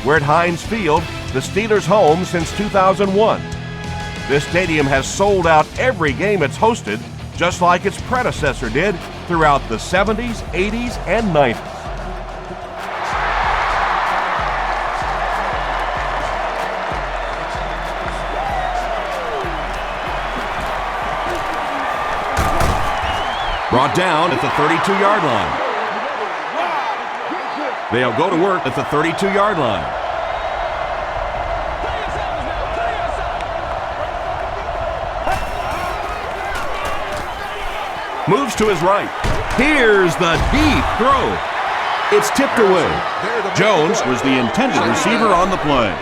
We're at Heinz Field, the Steelers' home since 2001. This stadium has sold out every game it's hosted, just like its predecessor did throughout the 70s, 80s, and 90s. Brought down at the 32-yard line. They'll go to work at the 32-yard line. Moves to his right. Here's the deep throw. It's tipped away. Jones was the intended receiver on the play.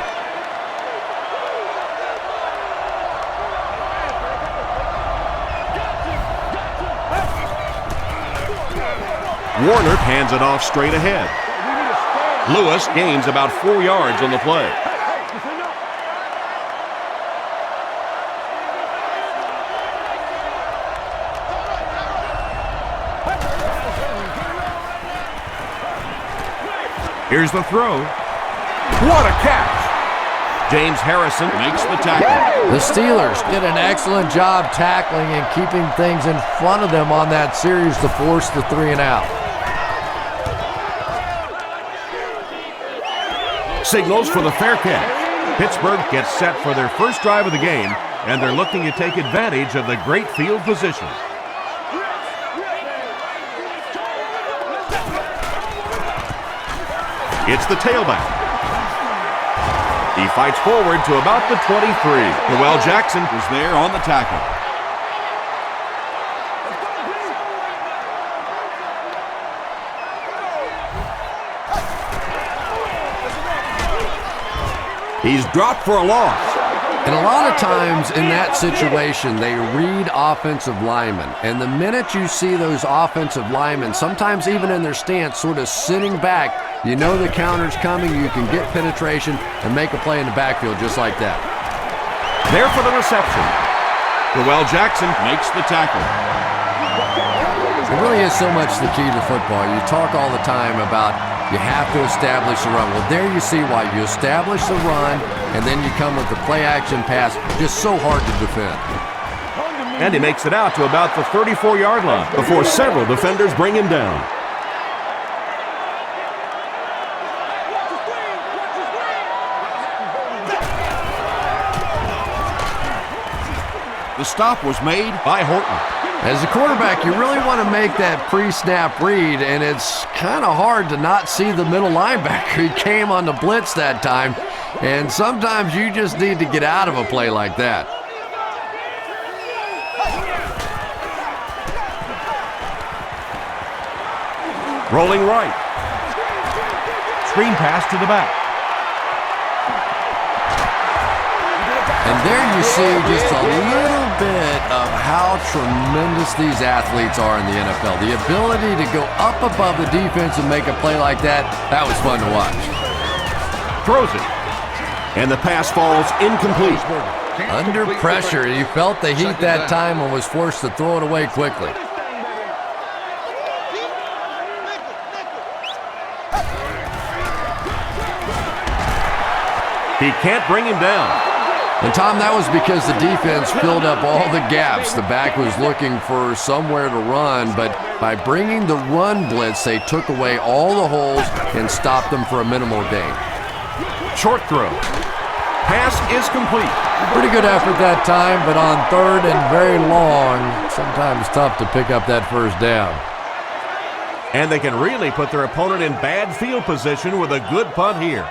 Warner hands it off straight ahead. Lewis gains about 4 yards on the play. Here's the throw. What a catch! James Harrison makes the tackle. The Steelers did an excellent job tackling and keeping things in front of them on that series to force the 3 and out. Signals for the fair catch. Pittsburgh gets set for their first drive of the game, and they're looking to take advantage of the great field position. It's the tailback. He fights forward to about the 23. Noel Jackson was there on the tackle. He's dropped for a loss. And a lot of times in that situation, they read offensive linemen. And the minute you see those offensive linemen, sometimes even in their stance, sort of sitting back, you know the counter's coming, you can get penetration and make a play in the backfield just like that. There for the reception. Noel Jackson makes the tackle. It really is so much the key to football. You talk all the time about you have to establish the run. Well, there you see why. You establish the run, and then you come with the play-action pass. Just so hard to defend. And he makes it out to about the 34-yard line before several defenders bring him down. The stop was made by Horton. As a quarterback, you really want to make that pre-snap read, and it's kind of hard to not see the middle linebacker. He came on the blitz that time, and sometimes you just need to get out of a play like that. Rolling right. Screen pass to the back. And there you see just a little bit of how tremendous these athletes are in the NFL. The ability to go up above the defense and make a play like that, that was fun to watch. Throws it. And the pass falls incomplete. Under pressure, he felt the heat that time and was forced to throw it away quickly. He can't bring him down. And Tom, that was because the defense filled up all the gaps. The back was looking for somewhere to run, but by bringing the run blitz, they took away all the holes and stopped them for a minimal gain. Short throw. Pass is complete. Pretty good effort that time, but on third and very long, sometimes tough to pick up that first down. And they can really put their opponent in bad field position with a good punt here.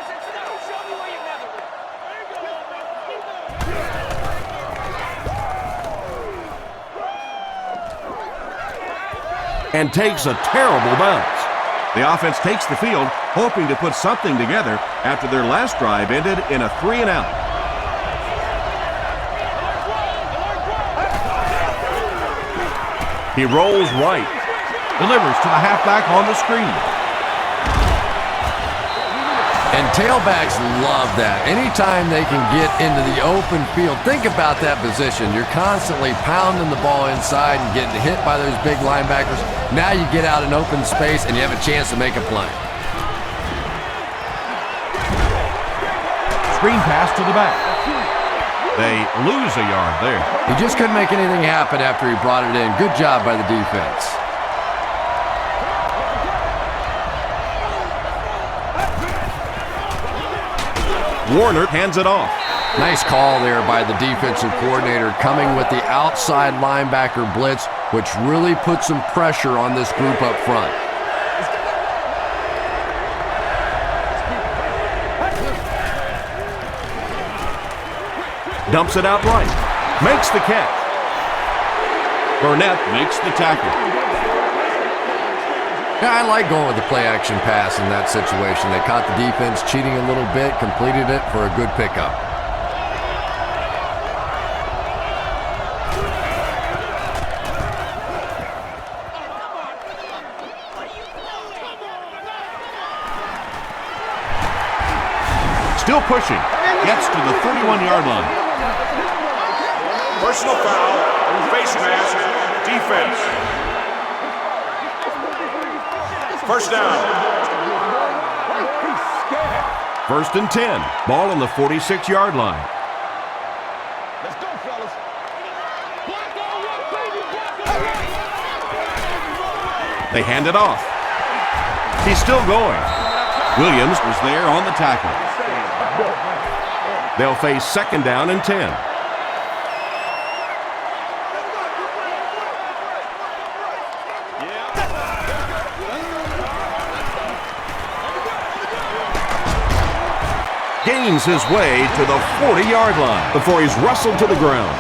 And takes a terrible bounce. The offense takes the field, hoping to put something together after their last drive ended in a 3 and out. He rolls right, delivers to the halfback on the screen. And tailbacks love that. Anytime they can get into the open field, think about that position. You're constantly pounding the ball inside and getting hit by those big linebackers. Now you get out in open space and you have a chance to make a play. screen pass to the back. They lose a yard there. He just couldn't make anything happen after he brought it in. Good job by the defense. Warner hands it off. Nice call there by the defensive coordinator, coming with the outside linebacker blitz, which really put some pressure on this group up front. Dumps it out right. Makes the catch. Burnett makes the tackle. Yeah, I like going with the play-action pass in that situation. They caught the defense cheating a little bit, completed it for a good pickup. Still pushing. Gets to the 31-yard line. Personal foul, face mask, defense. First down. First and 10. Ball on the 46-yard line. Let's go, fellas. They hand it off. He's still going. Williams was there on the tackle. They'll face second down and 10. Gains his way to the 40-yard line before he's wrestled to the ground.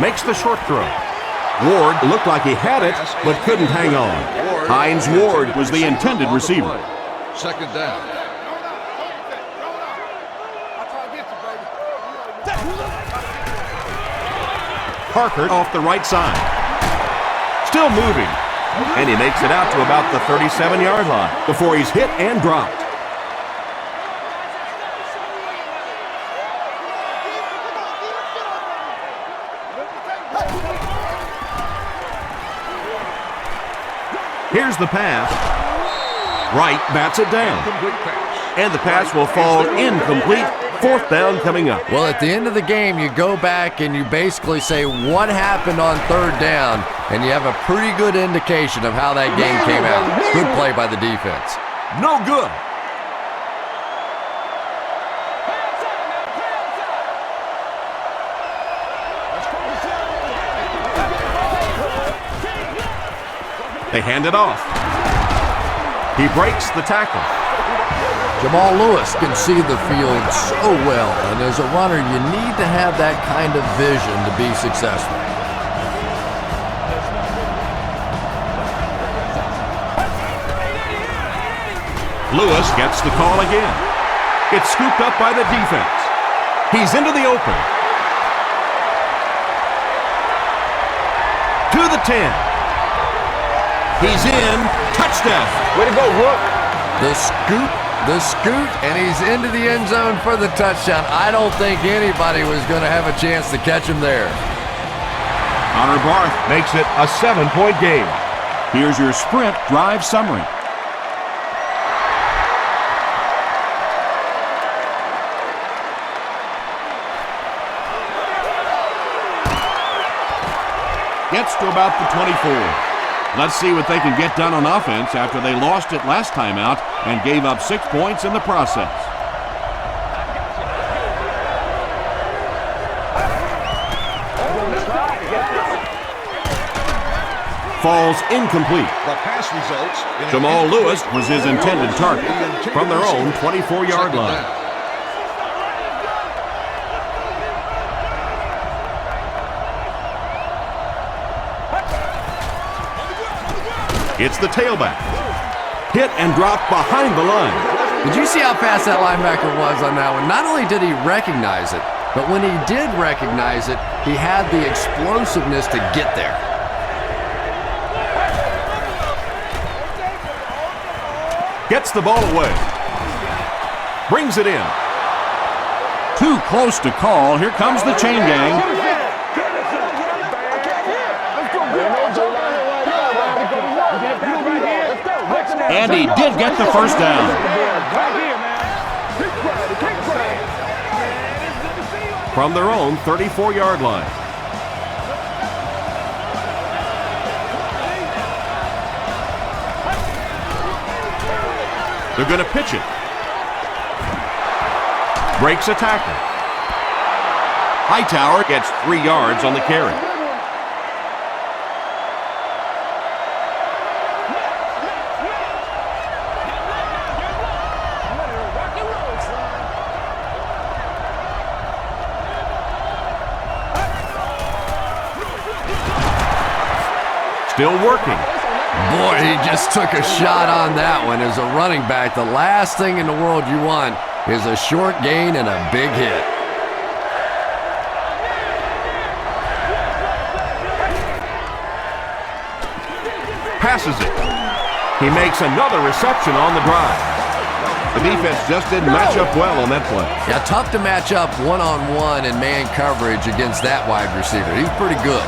Makes the short throw. Ward looked like he had it, but couldn't hang on. Hines Ward was the intended receiver. Second down. Parker off the right side. Still moving. And he makes it out to about the 37-yard line before he's hit and dropped. Here's the pass. Wright bats it down. And the pass will fall incomplete. Fourth down coming up. Well, at the end of the game, you go back and you basically say what happened on third down, and you have a pretty good indication of how that game came out. Good play by the defense. No good. They hand it off. He breaks the tackle. Jamal Lewis can see the field so well, and as a runner, you need to have that kind of vision to be successful. Lewis gets the call again. It's scooped up by the defense. He's into the open. To the 10. He's in. Touchdown. Way to go, Rook. The scoot, and he's into the end zone for the touchdown. I don't think anybody was going to have a chance to catch him there. Connor Barth makes it a 7-point game. Here's your sprint drive summary. Gets to about the 24. Let's see what they can get done on offense after they lost it last time out and gave up 6 points in the process. Falls incomplete. The pass results. Jamal Lewis was his intended target from their own 24-yard line. It's the tailback. Hit and drop behind the line. Did you see how fast that linebacker was on that one? Not only did he recognize it, but when he did recognize it, he had the explosiveness to get there. Gets the ball away. Brings it in. Too close to call. Here comes the chain gang. And he did get the first down. From their own 34-yard line. They're going to pitch it. Breaks a tackle. Hightower gets 3 yards on the carry. Still working. Boy, he just took a shot on that one. As a running back, the last thing in the world you want is a short gain and a big hit. Passes it. He makes another reception on the drive. The defense just didn't match up well on that play. Yeah, tough to match up one-on-one in man coverage against that wide receiver. He's pretty good.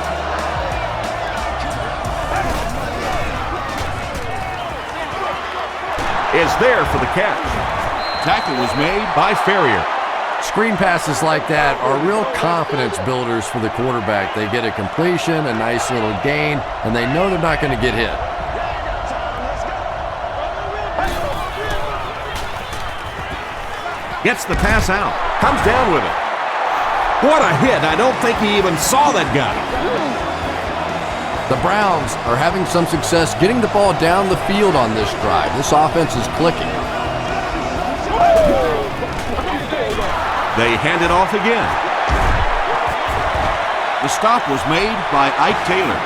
Is there for the catch. Tackle was made by Ferrier. Screen passes like that are real confidence builders for the quarterback. They get a completion, a nice little gain, and they know they're not going to get hit. Gets the pass out. Comes down with it. What a hit. I don't think he even saw that guy. The Browns are having some success getting the ball down the field on this drive. This offense is clicking. They hand it off again. The stop was made by Ike Taylor.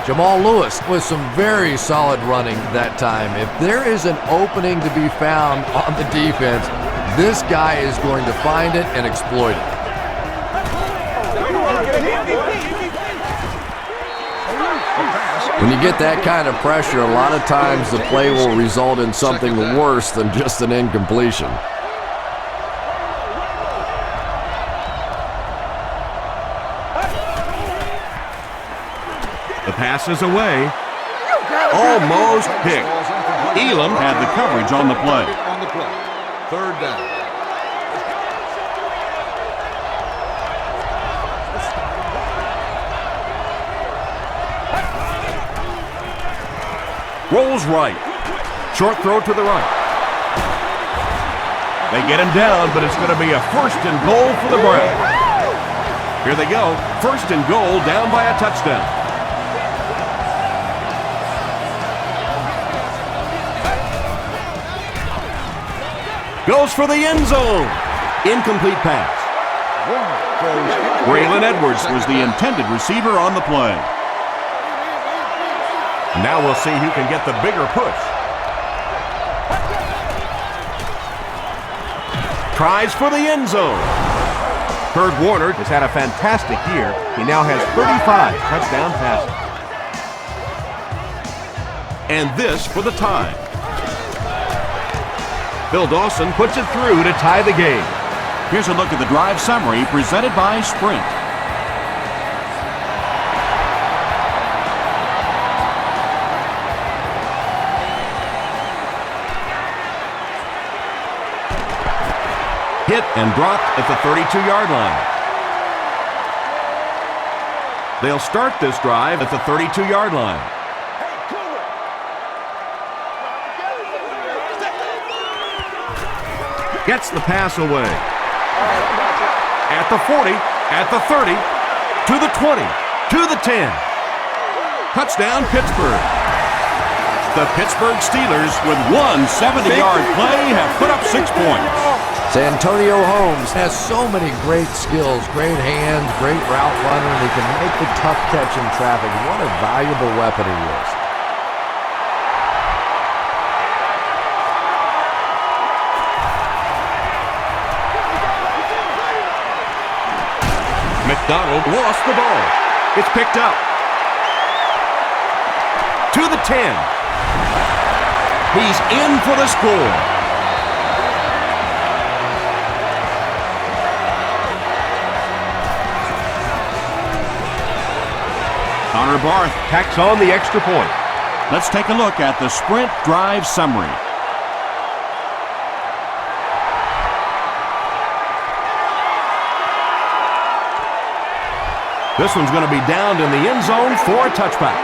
Jamal Lewis with some very solid running that time. If there is an opening to be found on the defense, this guy is going to find it and exploit it. When you get that kind of pressure, a lot of times the play will result in something worse than just an incompletion. The pass is away. Almost picked. Elam had the coverage on the play. Third down. Rolls right. Short throw to the right. They get him down, but it's going to be a 1st and goal for the Browns. Here they go. 1st and goal, down by a touchdown. Goes for the end zone. Incomplete pass. Braylon Edwards was the intended receiver on the play. Now we'll see who can get the bigger push. Tries for the end zone. Kurt Warner has had a fantastic year. He now has 35 touchdown passes. And this for the tie. Phil Dawson puts it through to tie the game. Here's a look at the drive summary presented by Sprint. Hit and dropped at the 32-yard line. They'll start this drive at the 32-yard line. Gets the pass away. At the 40, at the 30, to the 20, to the 10. Touchdown, Pittsburgh. The Pittsburgh Steelers, with one 70-yard play, have put up 6 points. Santonio Holmes has so many great skills, great hands, great route runner, and he can make the tough catch in traffic. What a valuable weapon he is. McDonald lost the ball. It's picked up. To the 10. He's in for the score. Connor Barth tacks on the extra point. Let's take a look at the sprint drive summary. This one's going to be downed in the end zone for a touchback.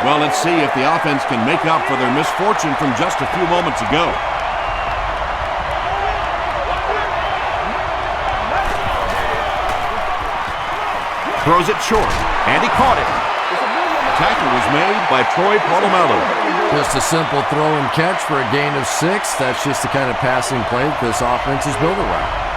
Well, let's see if the offense can make up for their misfortune from just a few moments ago. Throws it short, and he caught it. Tackle was made by Troy Polamalu. Just a simple throw and catch for a gain of 6. That's just the kind of passing play this offense is built around.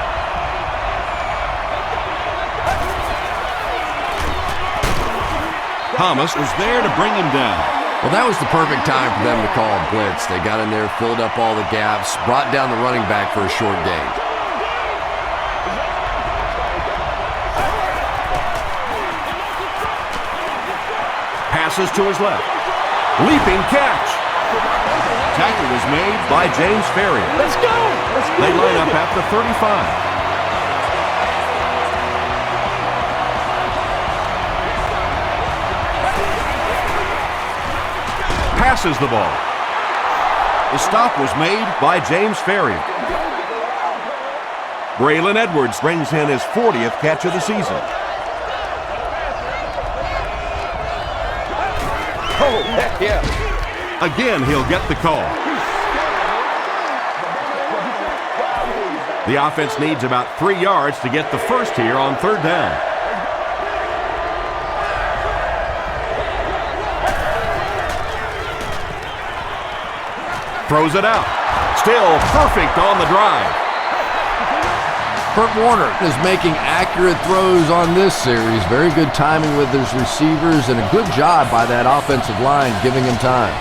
Thomas was there to bring him down. Well, that was the perfect time for them to call a blitz. They got in there, filled up all the gaps, brought down the running back for a short gain. Passes to his left. Leaping catch. Tackle was made by James Ferrier. Let's go! They line up at the 35. Passes the ball. The stop was made by James Ferrier. Braylon Edwards brings in his 40th catch of the season. Oh, heck yeah. Again, he'll get the call. The offense needs about 3 yards to get the first here on third down. Throws it out. Still perfect on the drive. Kurt Warner is making accurate throws on this series. Very good timing with his receivers and a good job by that offensive line giving him time.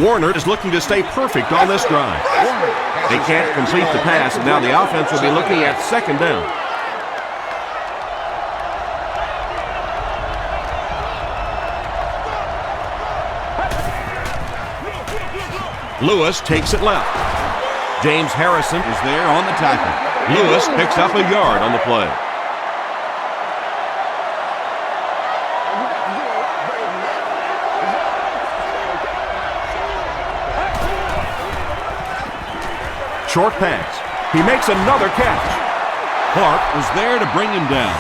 Warner is looking to stay perfect on this drive. They can't complete the pass, and now the offense will be looking at second down. Lewis takes it left. James Harrison is there on the tackle. Lewis picks up a yard on the play. Short pass. He makes another catch. Clark was there to bring him down.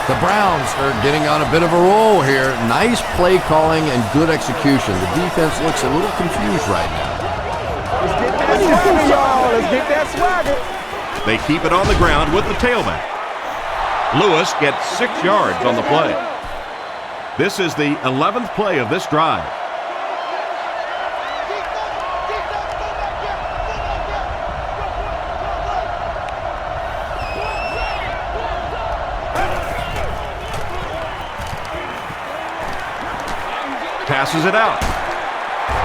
The Browns are getting on a bit of a roll here. Nice play calling and good execution. The defense looks a little confused right now. Let's get that swagger, y'all. Let's get that swagger. They keep it on the ground with the tailback. Lewis gets 6 yards on the play. This is the 11th play of this drive. Passes it out.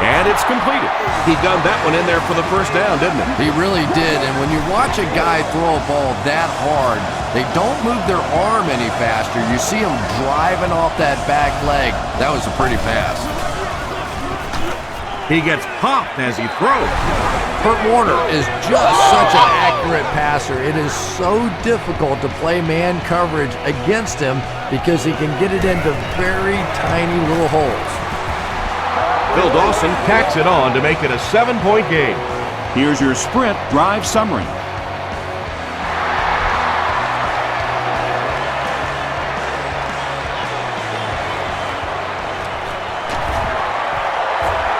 And it's completed. He gunned that one in there for the first down, didn't he? He really did, and when you watch a guy throw a ball that hard, they don't move their arm any faster. You see him driving off that back leg. That was a pretty pass. He gets popped as he throws. Kurt Warner is just such an accurate passer. It is so difficult to play man coverage against him because he can get it into very tiny little holes. Phil Dawson tacks it on to make it a 7-point game. Here's your sprint drive summary.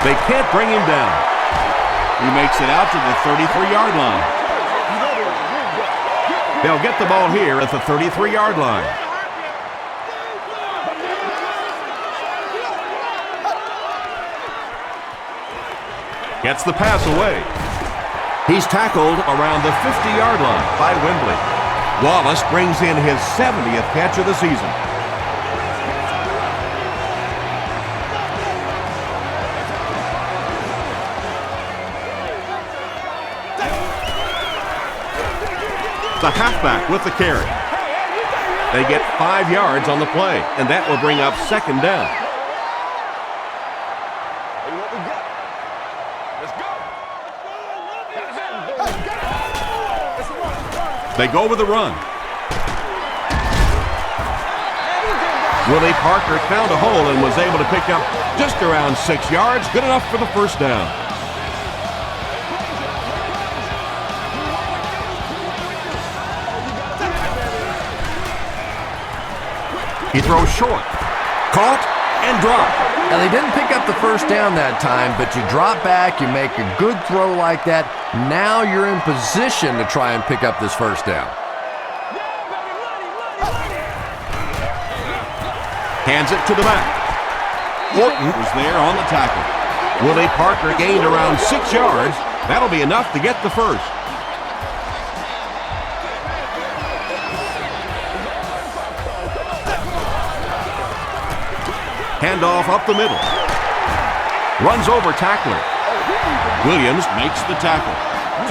They can't bring him down. He makes it out to the 33-yard line. They'll get the ball here at the 33-yard line. Gets the pass away. He's tackled around the 50-yard line by Wembley. Wallace brings in his 70th catch of the season. The halfback with the carry. They get 5 yards on the play, and that will bring up second down. They go with a run. Willie Parker found a hole and was able to pick up just around 6 yards. Good enough for the first down. He throws short. Caught and dropped. Now, they didn't pick up the first down that time, but you drop back, you make a good throw like that. Now you're in position to try and pick up this first down. Hands it to the back. Horton was there on the tackle. Willie Parker gained around 6 yards. That'll be enough to get the first. Handoff up the middle. Runs over tackler. Williams makes the tackle.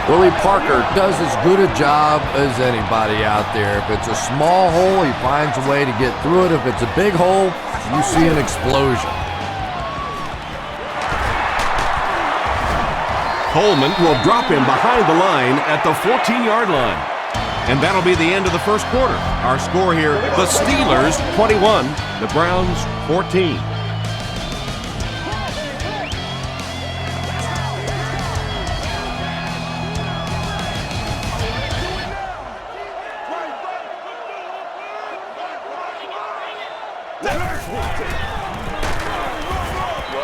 Willie Parker does as good a job as anybody out there. If it's a small hole, he finds a way to get through it. If it's a big hole, you see an explosion. Coleman will drop him behind the line at the 14-yard line. And that'll be the end of the first quarter. Our score here, the Steelers 21, the Browns 14.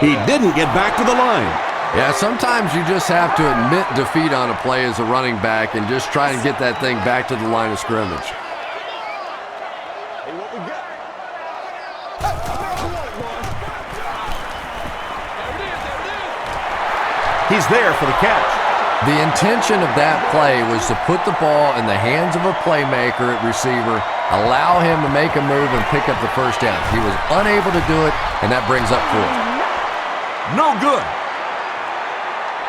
He didn't get back to the line. Yeah, sometimes you just have to admit defeat on a play as a running back and just try and get that thing back to the line of scrimmage. He's there for the catch. The intention of that play was to put the ball in the hands of a playmaker at receiver, allow him to make a move and pick up the first down. He was unable to do it, and that brings up fourth. No good.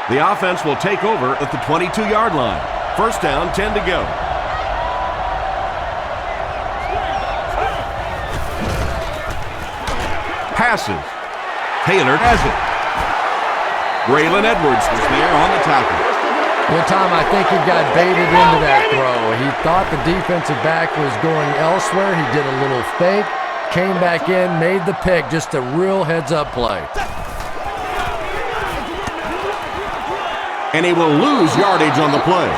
The offense will take over at the 22-yard line. First down, 10 to go. Passes. Taylor has it. Braylon Edwards was there on the tackle. Well, Tom, I think he got baited into that throw. He thought the defensive back was going elsewhere. He did a little fake, came back in, made the pick. Just a real heads-up play. And he will lose yardage on the play.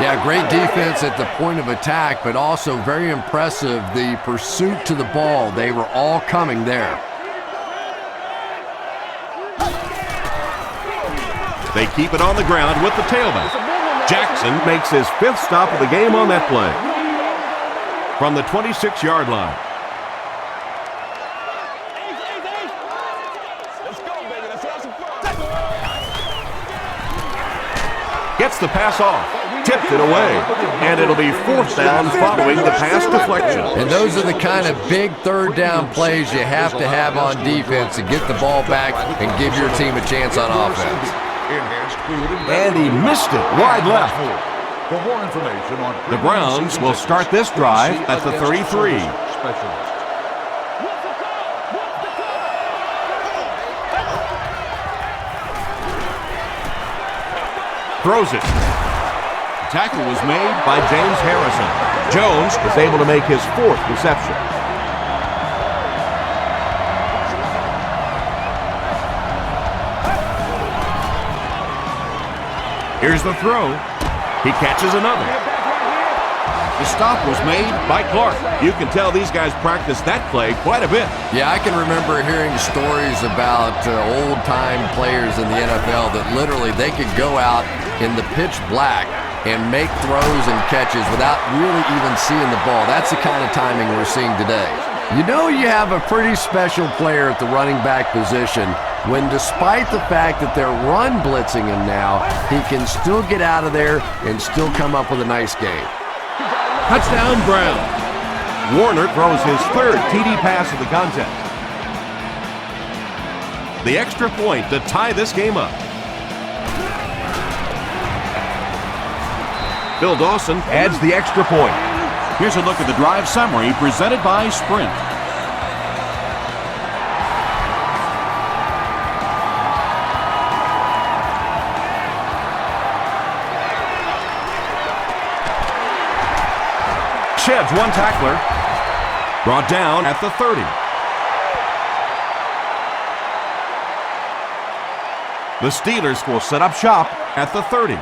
Yeah, great defense at the point of attack, but also very impressive, the pursuit to the ball. They were all coming there. They keep it on the ground with the tailback. Jackson makes his 5th stop of the game on that play. From the 26-yard line. Gets the pass off, tipped it away, and it'll be 4th down following the pass deflection. And those are the kind of big third down plays you have to have on defense to get the ball back and give your team a chance on offense. And he missed it wide left. For more information on the Browns will start this drive at the 33. Throws it. The tackle was made by James Harrison. Jones is able to make his 4th reception. Here's the throw. He catches another. The stop was made by Clark. You can tell these guys practice that play quite a bit. Yeah, I can remember hearing stories about old-time players in the NFL that literally they could go out in the pitch black and make throws and catches without really even seeing the ball. That's the kind of timing we're seeing today. You know you have a pretty special player at the running back position when, despite the fact that they're run blitzing him now, he can still get out of there and still come up with a nice game. Touchdown, Brown. Warner throws his 3rd TD pass of the contest. The extra point to tie this game up. Bill Dawson adds the extra point. Here's a look at the drive summary presented by Sprint. Sheds one tackler. Brought down at the 30. The Steelers will set up shop at the 30.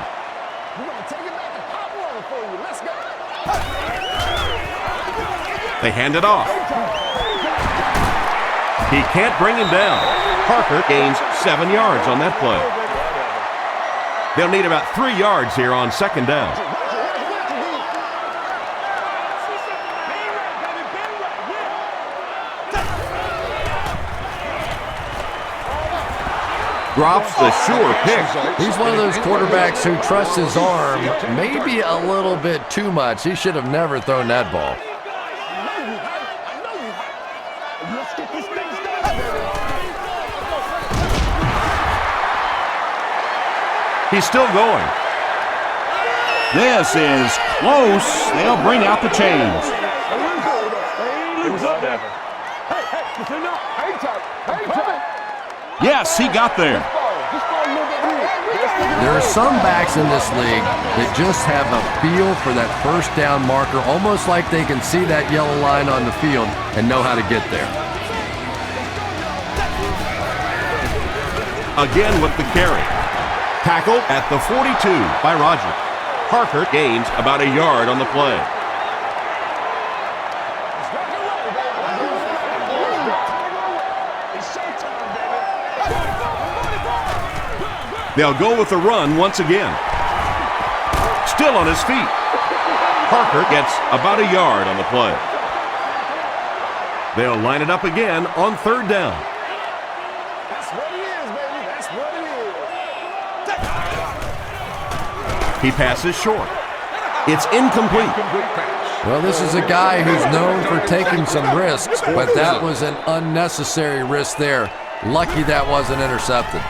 They hand it off. He can't bring him down. Parker gains 7 yards on that play. They'll need about 3 yards here on second down. Drops the sure pick. He's one of those quarterbacks who trusts his arm maybe a little bit too much. He should have never thrown that ball. He's still going. This is close. They'll bring out the chains. Yes, he got there. There are some backs in this league that just have a feel for that first down marker, almost like they can see that yellow line on the field and know how to get there. Again with the carry. Tackled at the 42 by Roger. Parker gains about a yard on the play. They'll go with the run once again. Still on his feet. Parker gets about a yard on the play. They'll line it up again on third down. That's what it is, baby. That's what it is. He passes short. It's incomplete. Well, this is a guy who's known for taking some risks, but that was an unnecessary risk there. Lucky that wasn't intercepted.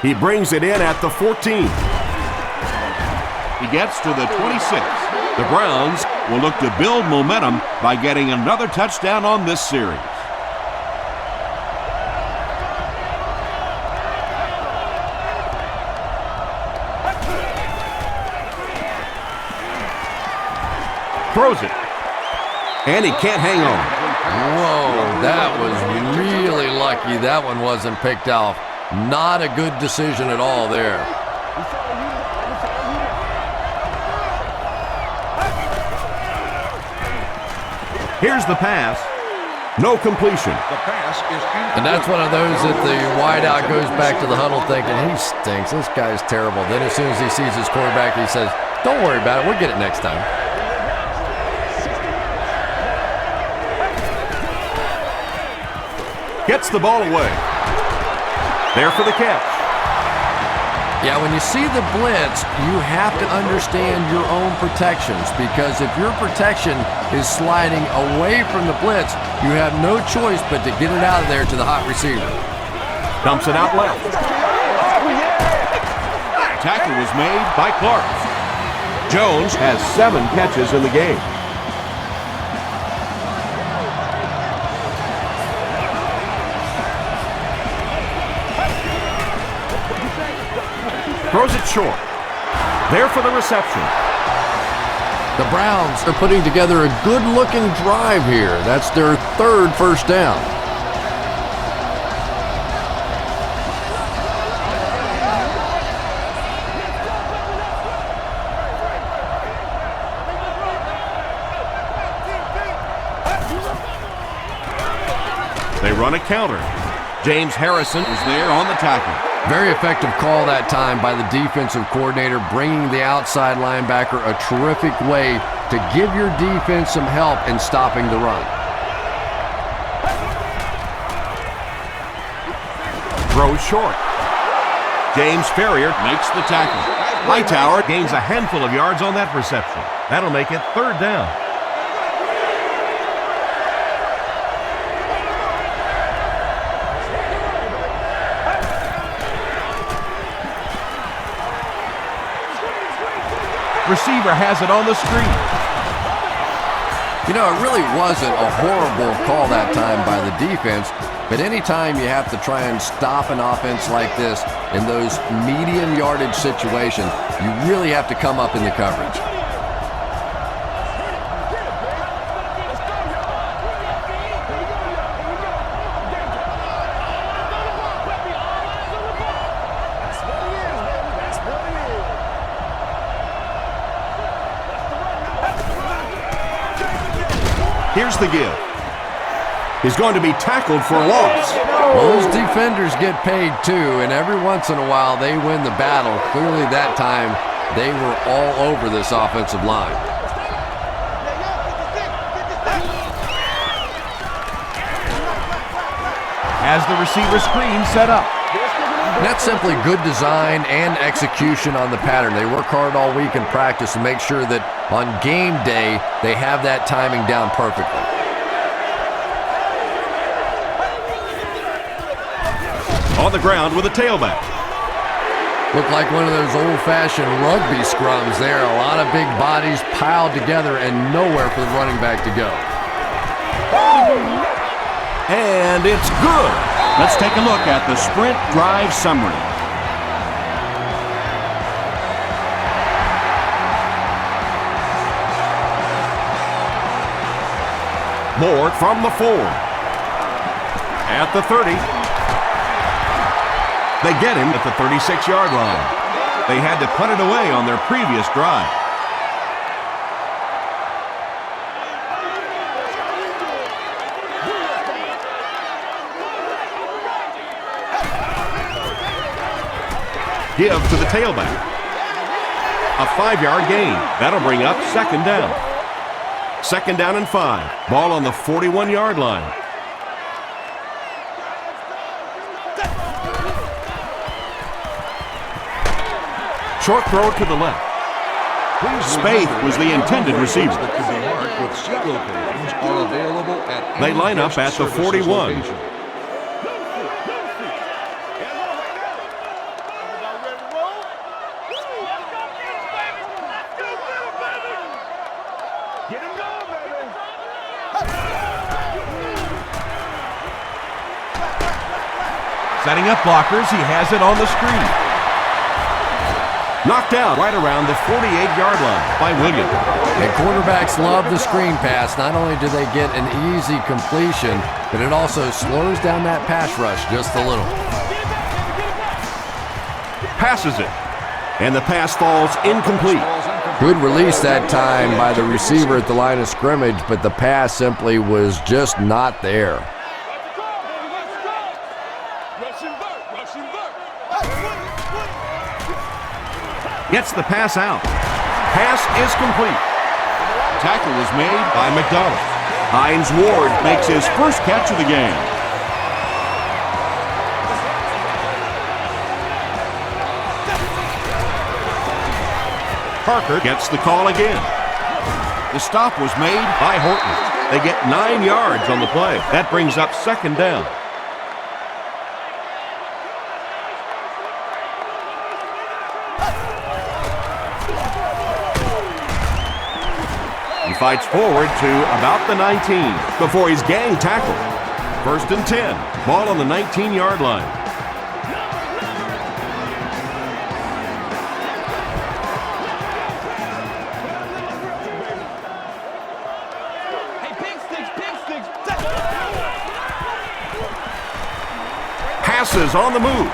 He brings it in at the 14. He gets to the 26. The Browns will look to build momentum by getting another touchdown on this series. Throws it. And he can't hang on. Whoa, that was really lucky that one wasn't picked off. Not a good decision at all there. Here's the pass. No completion. The pass is And that's one of those that the wideout goes back to the huddle thinking, he stinks, this guy's terrible. Then as soon as he sees his quarterback, he says, don't worry about it, we'll get it next time. Gets the ball away. There for the catch. Yeah, when you see the blitz, you have to understand your own protections, because if your protection is sliding away from the blitz, you have no choice but to get it out of there to the hot receiver. Dumps it out left. Tackle was made by Clark. Jones has 7 catches in the game. Throws it short. There for the reception. The Browns are putting together a good-looking drive here. That's their 3rd first down. They run a counter. James Harrison is there on the tackle. Very effective call that time by the defensive coordinator, bringing the outside linebacker a terrific way to give your defense some help in stopping the run. Throws short. James Ferrier makes the tackle. Hightower gains a handful of yards on that reception. That'll make it 3rd down. Receiver has it on the screen. You know, it really wasn't a horrible call that time by the defense, but anytime you have to try and stop an offense like this in those medium yardage situations, you really have to come up in the coverage. Here's the give. He's going to be tackled for a loss. Well, those defenders get paid too, and every once in a while they win the battle. Clearly that time they were all over this offensive line. As the receiver screen set up. And that's simply good design and execution on the pattern. They work hard all week in practice to make sure that on game day they have that timing down perfectly. On the ground with a tailback. Looked like one of those old-fashioned rugby scrums there. A lot of big bodies piled together and nowhere for the running back to go. And it's good. Let's take a look at the sprint drive summary. Moore from the 4. At the 30. They get him at the 36-yard line. They had to punt it away on their previous drive. Give to the tailback. A 5-yard gain. That'll bring up second down. Second down and 5. Ball on the 41-yard line. Short throw to the left. Spaeth was the intended receiver. They line up at the 41. Setting up blockers, he has it on the screen. Knocked out right around the 48-yard line by Williams. And quarterbacks love the screen pass. Not only do they get an easy completion, but it also slows down that pass rush just a little. Passes it, and the pass falls incomplete. Good release that time by the receiver at the line of scrimmage, but the pass simply was just not there. Gets the pass out. Pass is complete. Tackle is made by McDonald. Hines Ward makes his first catch of the game. Parker gets the call again. The stop was made by Horton. They get 9 yards on the play. That brings up second down. He fights forward to about the 19 before he's gang tackled. First and 10. Ball on the 19-yard line. Passes on the move.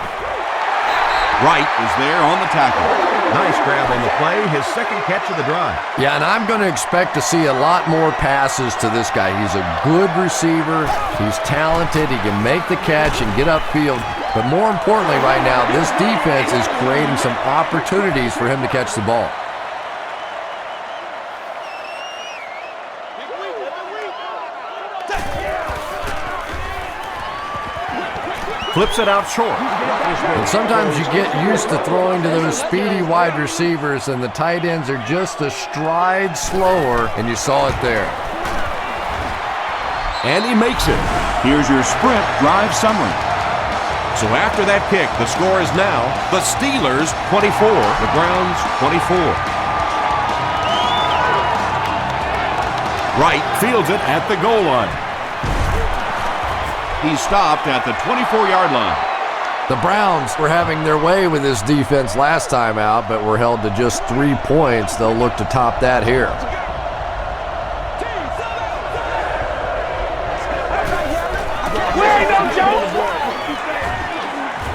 Wright is there on the tackle. Nice grab on the play, his second catch of the drive. Yeah, and I'm going to expect to see a lot more passes to this guy. He's a good receiver. He's talented. He can make the catch and get upfield. But more importantly right now, this defense is creating some opportunities for him to catch the ball. Flips it out short. And sometimes you get used to throwing to those speedy wide receivers, and the tight ends are just a stride slower, and you saw it there. And he makes it. Here's your sprint drive summary. So after that kick, the score is now the Steelers 24, the Browns 24. Wright fields it at the goal line. He's stopped at the 24-yard line. The Browns were having their way with this defense last time out, but were held to just 3 points. They'll look to top that here.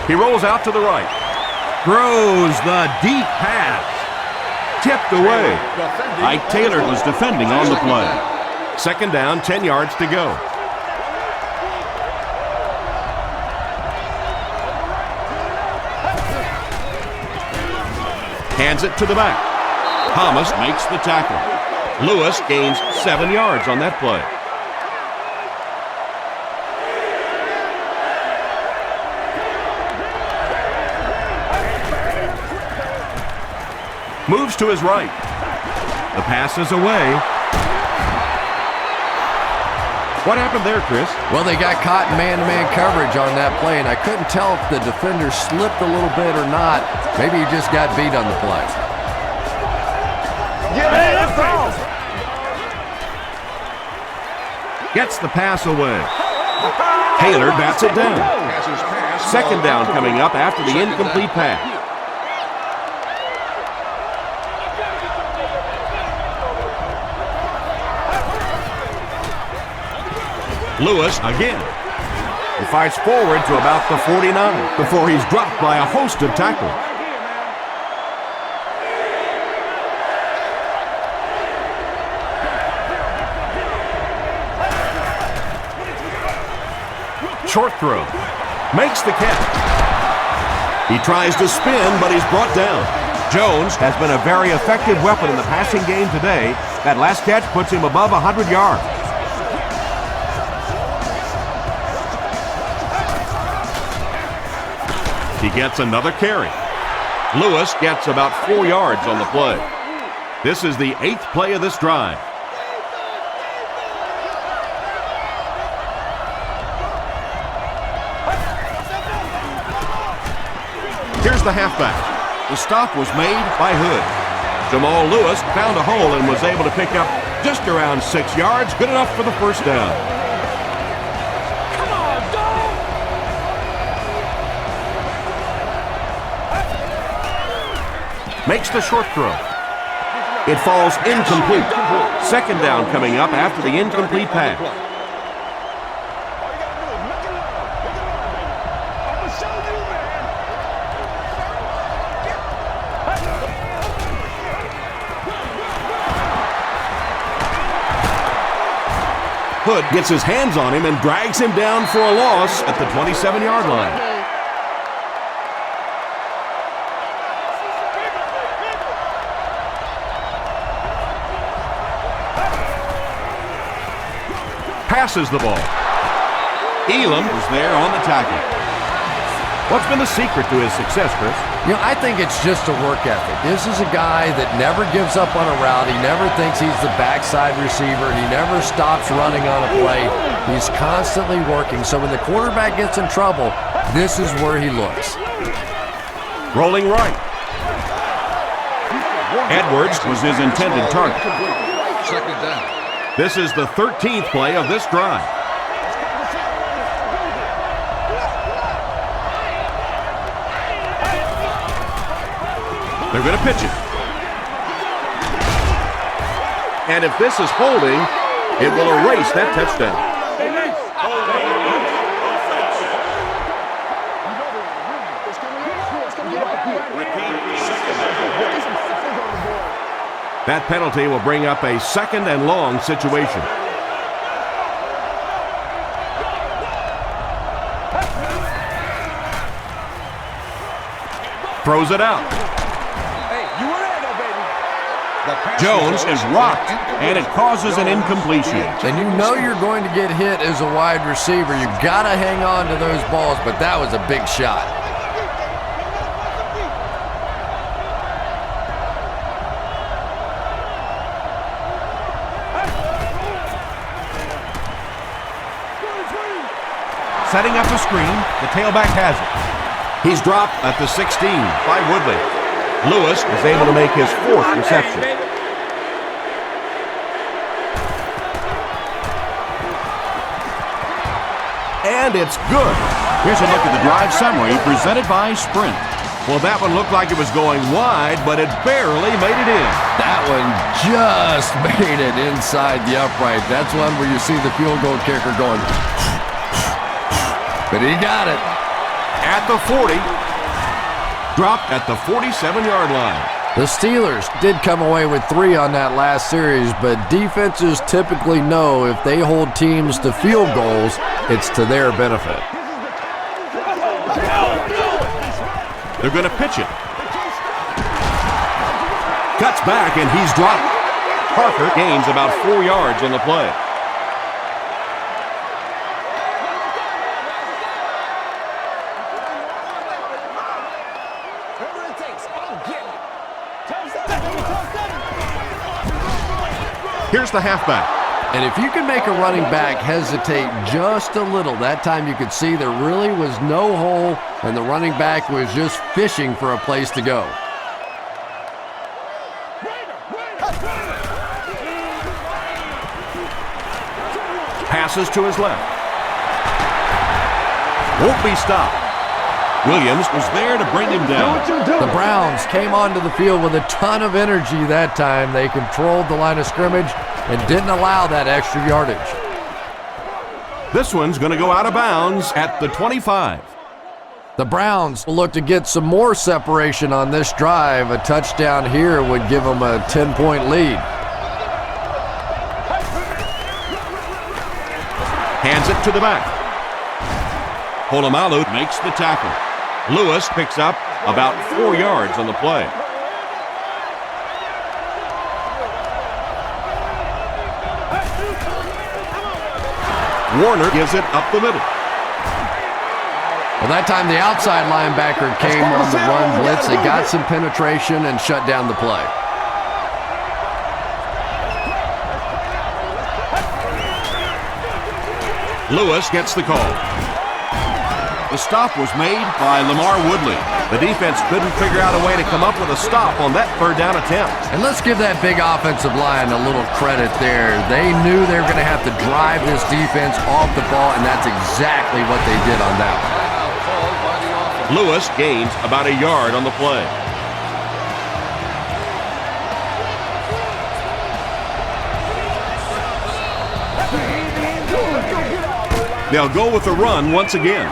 He rolls out to the right. Throws the deep pass. Tipped away. Ike Taylor was defending on the play. Second down, 10 yards to go. Hands it to the back. Thomas makes the tackle. Lewis gains 7 yards on that play. Moves to his right. The pass is away. What happened there, Chris? Well, they got caught in man-to-man coverage on that play, and I couldn't tell if the defender slipped a little bit or not. Maybe he just got beat on the play. Gets the pass away. Taylor bats it down. Second down coming up after the incomplete pass. Lewis again. He fights forward to about the 49 before he's dropped by a host of tackles. Short throw. Makes the catch. He tries to spin, but he's brought down. Jones has been a very effective weapon in the passing game today. That last catch puts him above 100 yards. He gets another carry. Lewis gets about 4 yards on the play. This is the 8th play of this drive. Here's the halfback. The stop was made by Hood. Jamal Lewis found a hole and was able to pick up just around 6 yards, good enough for the first down. Makes the short throw. It falls incomplete. Second down coming up after the incomplete pass. Hood gets his hands on him and drags him down for a loss at the 27-yard line. Passes the ball. Elam is there on the tackle. What's been the secret to his success, Chris? You know, I think it's just a work ethic. This is a guy that never gives up on a route. He never thinks he's the backside receiver, and he never stops running on a play. He's constantly working. So when the quarterback gets in trouble, this is where he looks. Rolling right. Edwards was his intended target. Second down. This is the 13th play of this drive. They're going to pitch it. And if this is holding, it will erase that touchdown. That penalty will bring up a second and long situation. Throws it out. Jones is rocked, and it causes an incompletion. And you know you're going to get hit as a wide receiver. You've got to hang on to those balls, but that was a big shot. Setting up the screen, the tailback has it. He's dropped at the 16 by Woodley. Lewis is able to make his 4th reception. And it's good. Here's a look at the drive summary presented by Sprint. Well, that one looked like it was going wide, but it barely made it in. That one just made it inside the upright. That's one where you see the field goal kicker going. But he got it. At the 40. Dropped at the 47-yard line. The Steelers did come away with 3 on that last series, but defenses typically know if they hold teams to field goals, it's to their benefit. They're going to pitch it. Cuts back, and he's dropped. Parker gains about 4 yards on the play. Here's the halfback. And if you can make a running back hesitate just a little, that time you could see there really was no hole, and the running back was just fishing for a place to go. Passes to his left. Won't be stopped. Williams was there to bring him down. The Browns came onto the field with a ton of energy that time. They controlled the line of scrimmage and didn't allow that extra yardage. This one's going to go out of bounds at the 25. The Browns will look to get some more separation on this drive. A touchdown here would give them a 10-point lead. Hands it to the back. Polamalu makes the tackle. Lewis picks up about 4 yards on the play. Warner gives it up the middle. Well, that time the outside linebacker came on the run blitz. They got some penetration and shut down the play. Lewis gets the call. The stop was made by Lamar Woodley. The defense couldn't figure out a way to come up with a stop on that third down attempt. And let's give that big offensive line a little credit there. They knew they were going to have to drive this defense off the ball, and that's exactly what they did on that one. Lewis gains about a yard on the play. They'll go with the run once again.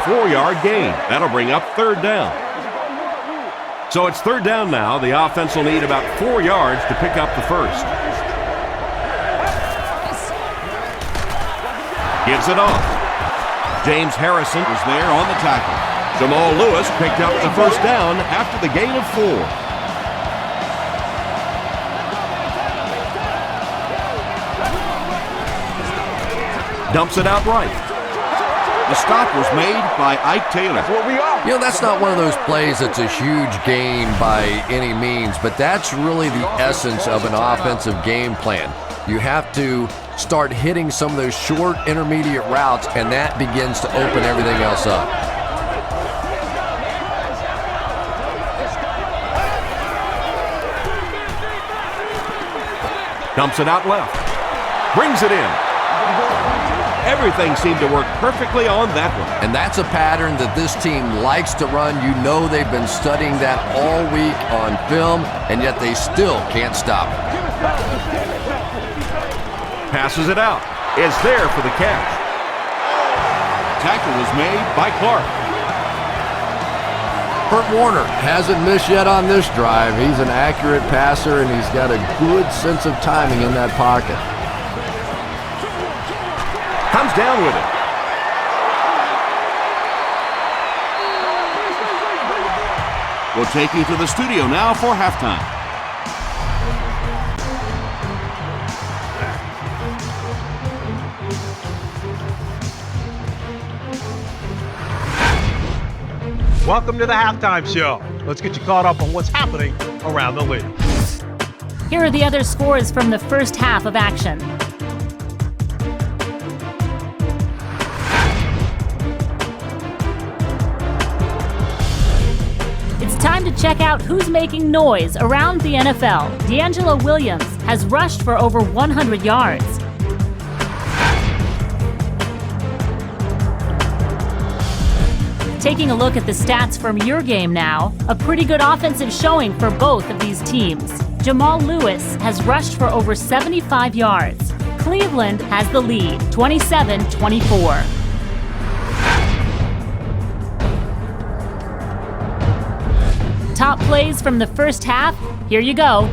4-yard gain. That'll bring up third down. So it's third down now. The offense will need about 4 yards to pick up the first. Gives it off. James Harrison was there on the tackle. Jamal Lewis picked up the first down after the gain of 4. Dumps it out right. The stop was made by Ike Taylor. You know, that's not one of those plays that's a huge gain by any means, but that's really the essence of an offensive game plan. You have to start hitting some of those short intermediate routes, and that begins to open everything else up. Dumps it out left. Brings it in. Everything seemed to work perfectly on that one. And that's a pattern that this team likes to run. You know they've been studying that all week on film, and yet they still can't stop it. Passes it out. Is there for the catch. Tackle was made by Clark. Kurt Warner hasn't missed yet on this drive. He's an accurate passer, and he's got a good sense of timing in that pocket. Comes down with it. We'll take you to the studio now for halftime. Welcome to the halftime show. Let's get you caught up on what's happening around the league. Here are the other scores from the first half of action. Time to check out who's making noise around the NFL. D'Angelo Williams has rushed for over 100 yards. Taking a look at the stats from your game now, a pretty good offensive showing for both of these teams. Jamal Lewis has rushed for over 75 yards. Cleveland has the lead, 27-24. Top plays from the first half, here you go.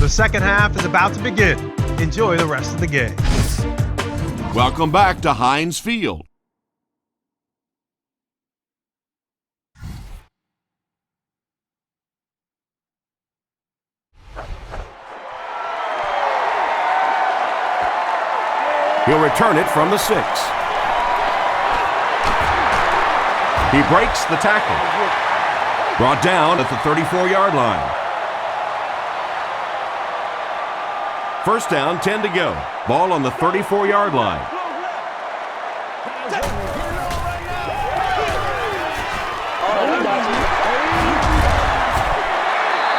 The second half is about to begin. Enjoy the rest of the game. Welcome back to Heinz Field. He'll return it from the 6. He breaks the tackle. Brought down at the 34-yard line. First down, 10 to go. Ball on the 34-yard line.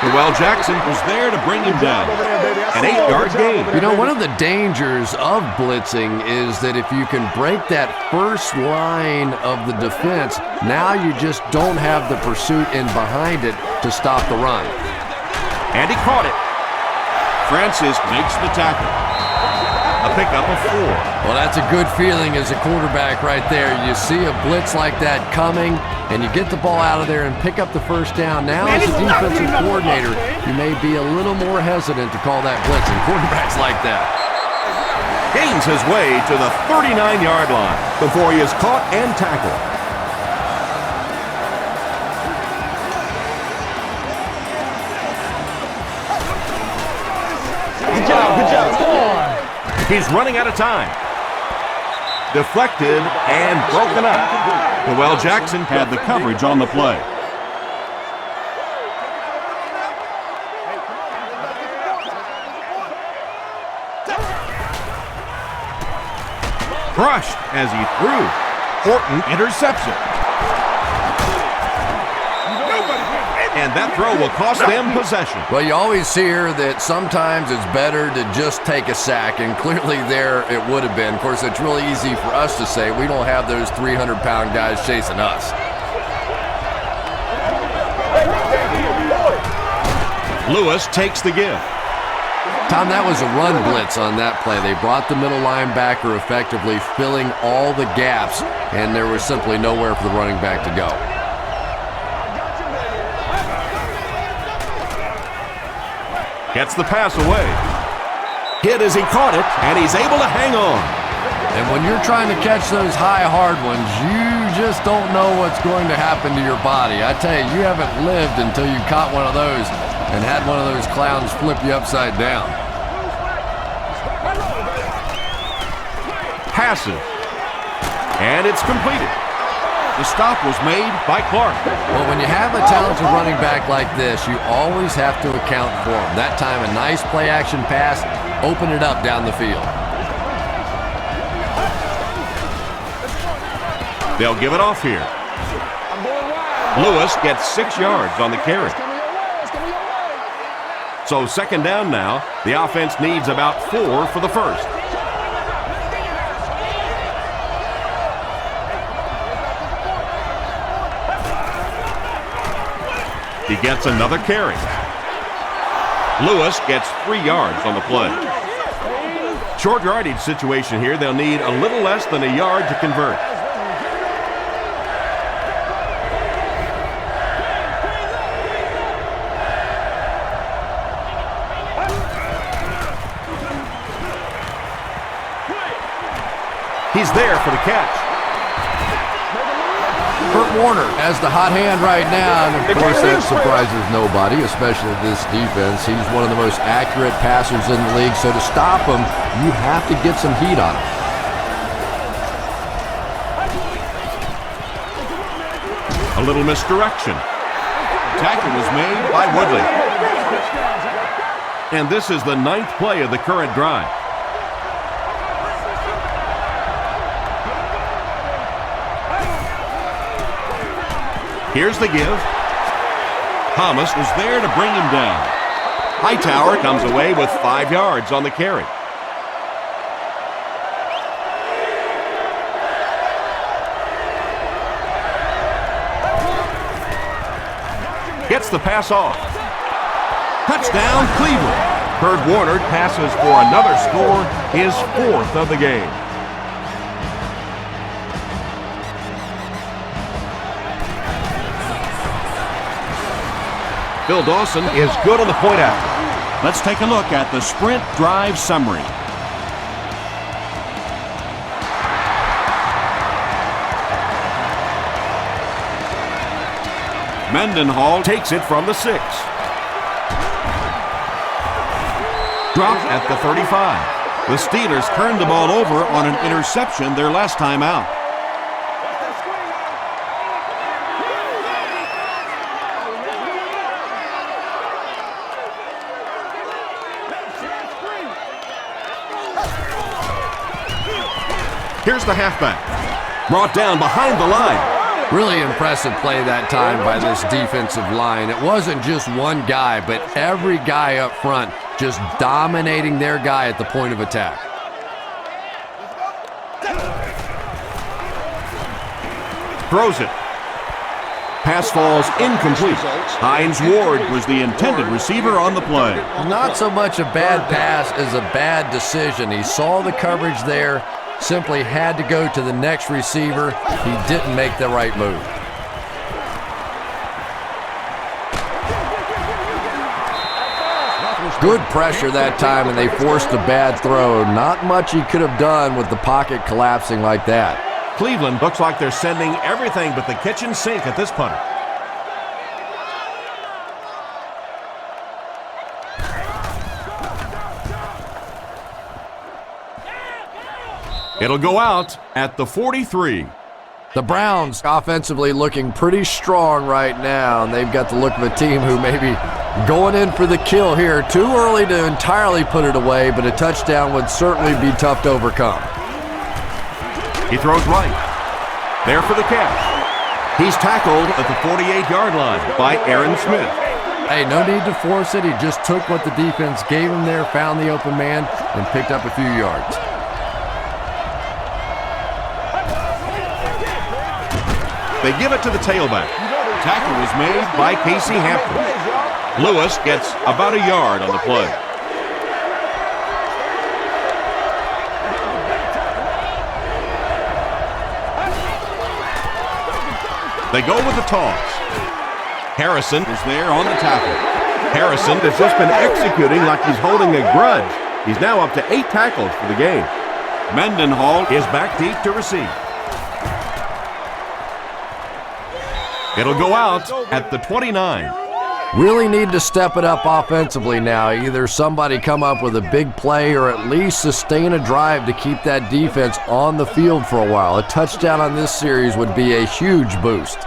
Noel Jackson was there to bring him down. An 8-yard gain. You know, one of the dangers of blitzing is that if you can break that first line of the defense, now you just don't have the pursuit in behind it to stop the run. And he caught it. Francis makes the tackle. A pickup of 4. Well, that's a good feeling as a quarterback right there. You see a blitz like that coming, and you get the ball out of there and pick up the first down. Now, as a defensive coordinator, you may be a little more hesitant to call that blitzing. Quarterbacks like that. Gains his way to the 39-yard line before he is caught and tackled. Good job. He's running out of time. Deflected and broken up. Noel Jackson had the coverage on the play. Crushed as he threw. Horton intercepts it. And that throw will cost them possession. Well, you always hear that sometimes it's better to just take a sack, and clearly there it would have been. Of course, it's really easy for us to say. We don't have those 300-pound guys chasing us. Lewis takes the give. Tom, that was a run blitz on that play. They brought the middle linebacker effectively, filling all the gaps, and there was simply nowhere for the running back to go. Gets the pass away. Hit as he caught it, and he's able to hang on. And when you're trying to catch those high, hard ones, you just don't know what's going to happen to your body. I tell you, you haven't lived until you caught one of those and had one of those clowns flip you upside down. Passes. And it's completed. The stop was made by Clark. Well, when you have a talented running back like this, you always have to account for him. That time, a nice play-action pass, open it up down the field. They'll give it off here. Lewis gets 6 yards on the carry. So second down now. The offense needs about 4 for the first. He gets another carry. Lewis gets 3 yards on the play. Short yardage situation here. They'll need a little less than a yard to convert. He's there for the catch. Kurt Warner has the hot hand right now, and of course that surprises nobody, especially this defense. He's one of the most accurate passers in the league, so to stop him, you have to get some heat on him. A little misdirection. tackle was made by Woodley. And this is the 9th play of the current drive. Here's the give. Thomas was there to bring him down. Hightower comes away with 5 yards on the carry. Gets the pass off. Touchdown, Cleveland. Kurt Warner passes for another score, his 4th of the game. Phil Dawson is good on the point after. Let's take a look at the sprint drive summary. Mendenhall takes it from the 6. Dropped at the 35. The Steelers turned the ball over on an interception their last time out. Here's the halfback. Brought down behind the line. Really impressive play that time by this defensive line. It wasn't just one guy, but every guy up front just dominating their guy at the point of attack. Throws it. Pass falls incomplete. Hines Ward was the intended receiver on the play. Not so much a bad pass as a bad decision. He saw the coverage there, simply had to go to the next receiver. He didn't make the right move. Good pressure that time, and they forced a bad throw. Not much he could have done with the pocket collapsing like that. Cleveland looks like they're sending everything but the kitchen sink at this punter. It'll go out at the 43. The Browns offensively looking pretty strong right now, and they've got the look of a team who may be going in for the kill here. Too early to entirely put it away, but a touchdown would certainly be tough to overcome. He throws right. There for the catch. He's tackled at the 48-yard line by Aaron Smith. Hey, no need to force it. He just took what the defense gave him there, found the open man, and picked up a few yards. They give it to the tailback. Tackle was made by Casey Hampton. Lewis gets about a yard on the play. They go with the toss. Harrison is there on the tackle. Harrison has just been executing like he's holding a grudge. He's now up to 8 tackles for the game. Mendenhall is back deep to receive. It'll go out at the 29. Really need to step it up offensively now. Either somebody come up with a big play or at least sustain a drive to keep that defense on the field for a while. A touchdown on this series would be a huge boost.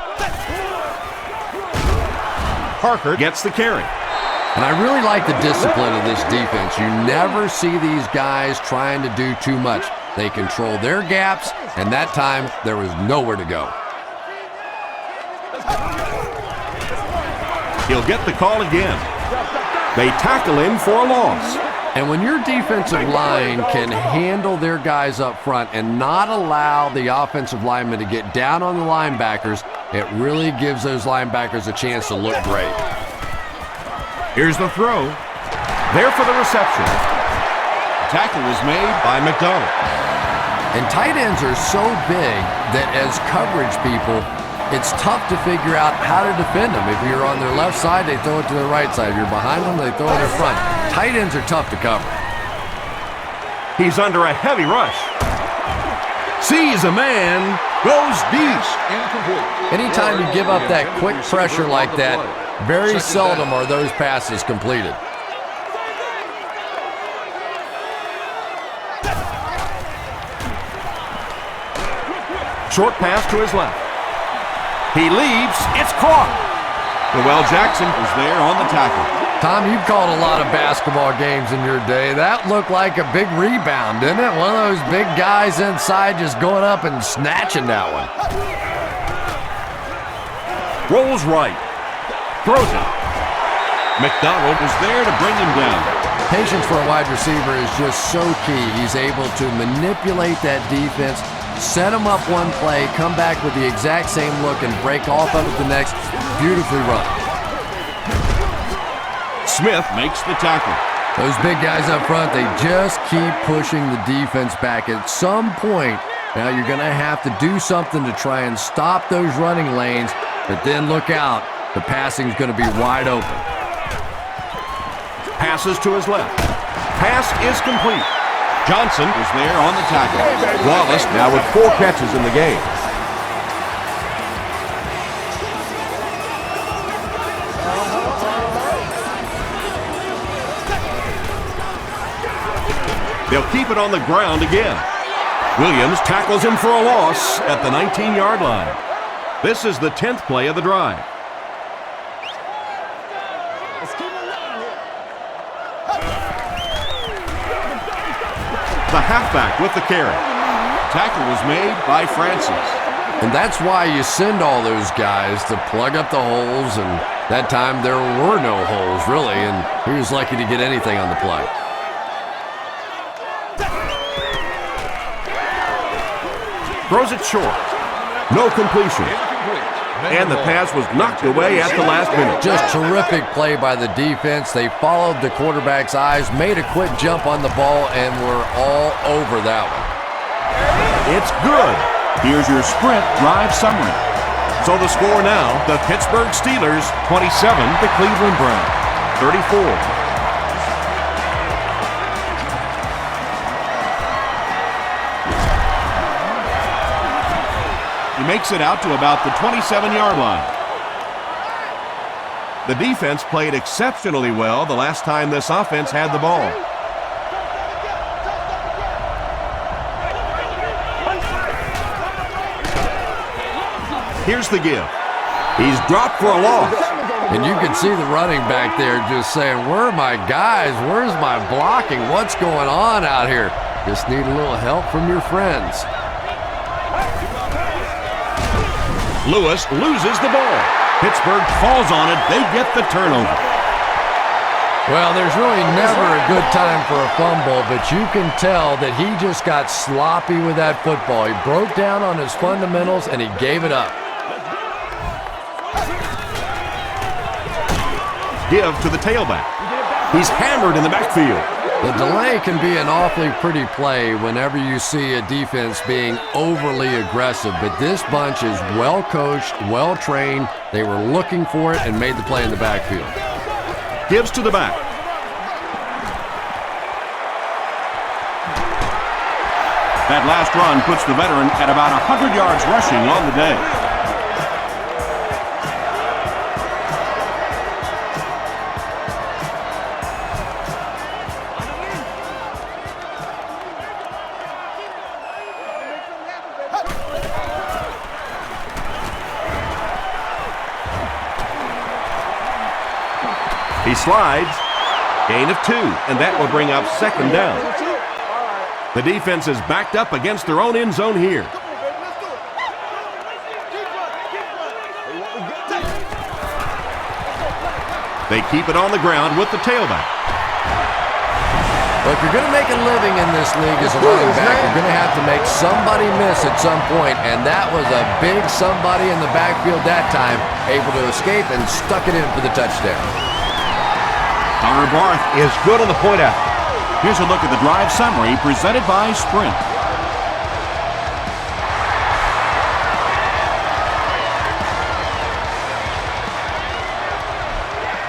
Parker gets the carry. And I really like the discipline of this defense. You never see these guys trying to do too much. They control their gaps, and that time there was nowhere to go. He'll get the call again. They tackle him for a loss. And when your defensive line can handle their guys up front and not allow the offensive linemen to get down on the linebackers, it really gives those linebackers a chance to look great. Here's the throw. There for the reception. Tackle was made by McDonald. And tight ends are so big that as coverage people, it's tough to figure out how to defend them. If you're on their left side, they throw it to their right side. If you're behind them, they throw it in front. Tight ends are tough to cover. He's under a heavy rush. Sees a man, goes deep. Anytime you give up that quick pressure like that, very seldom are those passes completed. Short pass to his left. He leaps, it's caught. Noel Jackson was there on the tackle. Tom, you've called a lot of basketball games in your day. That looked like a big rebound, didn't it? One of those big guys inside just going up and snatching that one. Rolls right. Throws it. McDonald is there to bring him down. Patience for a wide receiver is just so key. He's able to manipulate that defense, set him up one play, come back with the exact same look, and break off of it the next. Beautifully run. Smith makes the tackle. Those big guys up front, they just keep pushing the defense back. At some point, now you're going to have to do something to try and stop those running lanes, but then look out. The passing's going to be wide open. Passes to his left. Pass is complete. Johnson is there on the tackle. Wallace now with 4 catches in the game. They'll keep it on the ground again. Williams tackles him for a loss at the 19-yard line. This is the 10th play of the drive. The halfback with the carry. Tackle was made by Francis. And that's why you send all those guys to plug up the holes, and that time there were no holes, really, and he was lucky to get anything on the play. Throws it short. No completion. And the pass was knocked away at the last minute. Just terrific play by the defense. They followed the quarterback's eyes, made a quick jump on the ball, and were all over that one. It's good. Here's your sprint drive summary. So the score now, the Pittsburgh Steelers 27, the Cleveland Browns 34. He makes it out to about the 27-yard line. The defense played exceptionally well the last time this offense had the ball. Here's the give. He's dropped for a loss. And you can see the running back there just saying, where are my guys? Where's my blocking? What's going on out here? Just need a little help from your friends. Lewis loses the ball. Pittsburgh falls on it. They get the turnover. Well, there's really never a good time for a fumble, but you can tell that he just got sloppy with that football. He broke down on his fundamentals, and he gave it up. Give to the tailback. He's hammered in the backfield. The delay can be an awfully pretty play whenever you see a defense being overly aggressive, but this bunch is well coached, well trained. They were looking for it and made the play in the backfield. Gives to the back. That last run puts the veteran at about 100 yards rushing on the day. He slides, gain of 2, and that will bring up second down. The defense is backed up against their own end zone here. They keep it on the ground with the tailback. Well, if you're going to make a living in this league as a running back, you're going to have to make somebody miss at some point, and that was a big somebody in the backfield that time, able to escape and stuck it in for the touchdown. Connor Barth is good on the point after. Here's a look at the drive summary presented by Sprint.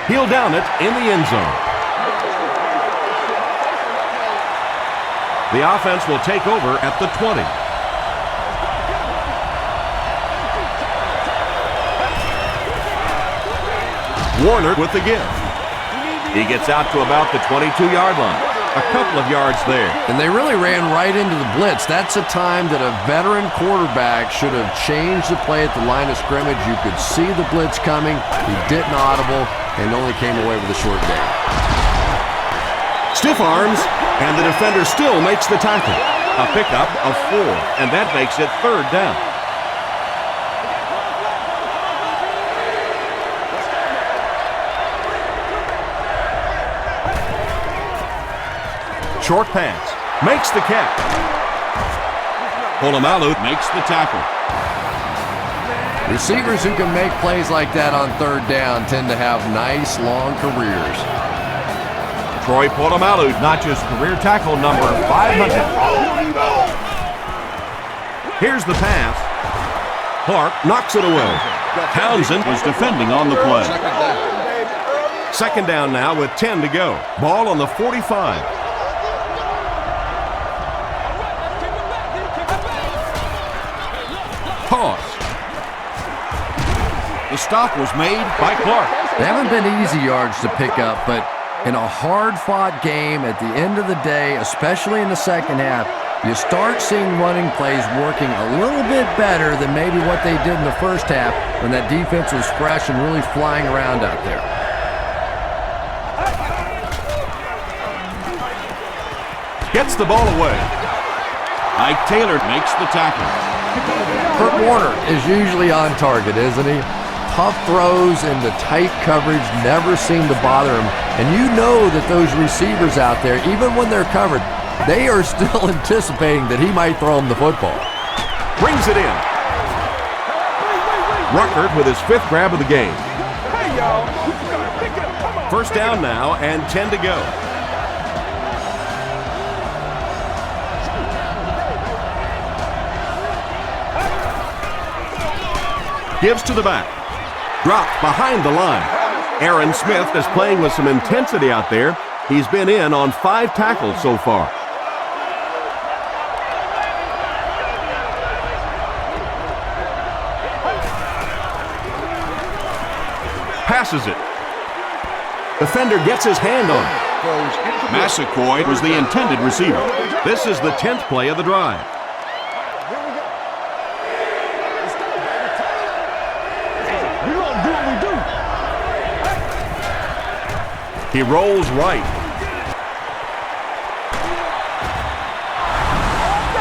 He'll down it in the end zone. The offense will take over at the 20. Warner with the give. He gets out to about the 22-yard line. a couple of yards there. And they really ran right into the blitz. That's a time that a veteran quarterback should have changed the play at the line of scrimmage. You could see the blitz coming. He didn't audible and only came away with a short gain. Stiff arms, and the defender still makes the tackle. A pickup of 4, and that makes it 3rd down. Short pass, makes the catch. Polamalu makes the tackle. Receivers who can make plays like that on 3rd down tend to have nice long careers. Troy Polamalu notches career tackle number 500. Here's the pass. Clark knocks it away. Townsend was defending on the play. Second down now with 10 to go. Ball on the 45. Toss. The stop was made by Clark. They haven't been easy yards to pick up, but in a hard-fought game at the end of the day, especially in the second half, you start seeing running plays working a little bit better than maybe what they did in the first half when that defense was fresh and really flying around out there. Gets the ball away. Ike Taylor makes the tackle. Kurt Warner is usually on target, isn't he? Tough throws into tight coverage never seem to bother him. And you know that those receivers out there, even when they're covered, they are still anticipating that he might throw them the football. Brings it in. Ruckert with his 5th grab of the game. First down now and 10 to go. Gives to the back. Dropped behind the line. Aaron Smith is playing with some intensity out there. He's been in on 5 tackles so far. Passes it. Defender gets his hand on it. Massaquoi was the intended receiver. This is the 10th play of the drive. He rolls right.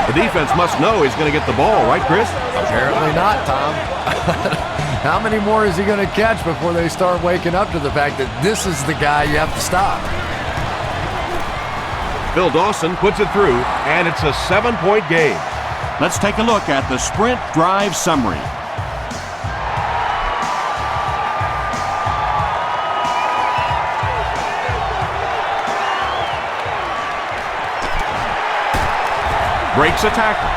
The defense must know he's going to get the ball, right, Chris? Apparently not, Tom. How many more is he going to catch before they start waking up to the fact that this is the guy you have to stop? Phil Dawson puts it through, and it's a 7-point game. Let's take a look at the sprint drive summary. Breaks a tackle.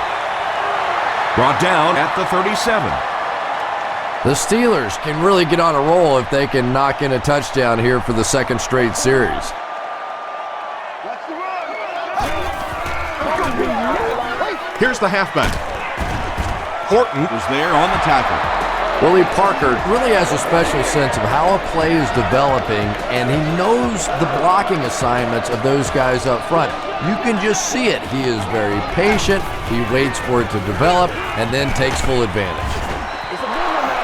Brought down at the 37. The Steelers can really get on a roll if they can knock in a touchdown here for the 2nd straight series. Here's the halfback. Horton was there on the tackle. Willie Parker really has a special sense of how a play is developing, and he knows the blocking assignments of those guys up front. You can just see it. He is very patient. He waits for it to develop and then takes full advantage.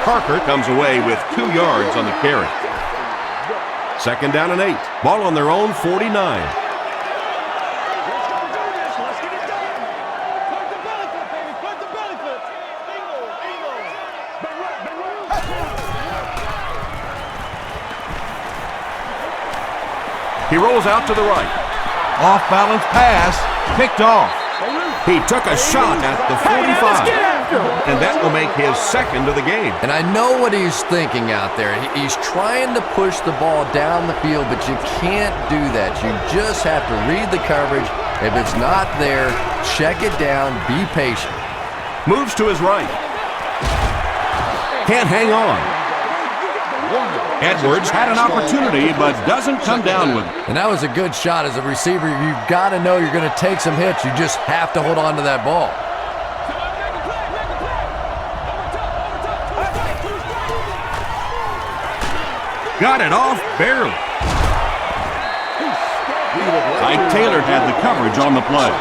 Parker comes away with 2 yards on the carry. Second down and 8. Ball on their own 49. He rolls out to the right. Off-balance pass, picked off. He took a shot at the 45, and that will make his 2nd of the game. And I know what he's thinking out there. He's trying to push the ball down the field, but you can't do that. You just have to read the coverage. If it's not there, check it down, be patient. Moves to his right. Can't hang on. Edwards had an opportunity, but doesn't come down with it. And that was a good shot. As a receiver, you've got to know you're going to take some hits. You just have to hold on to that ball. Got it off barely. Ike Taylor had the coverage on the play.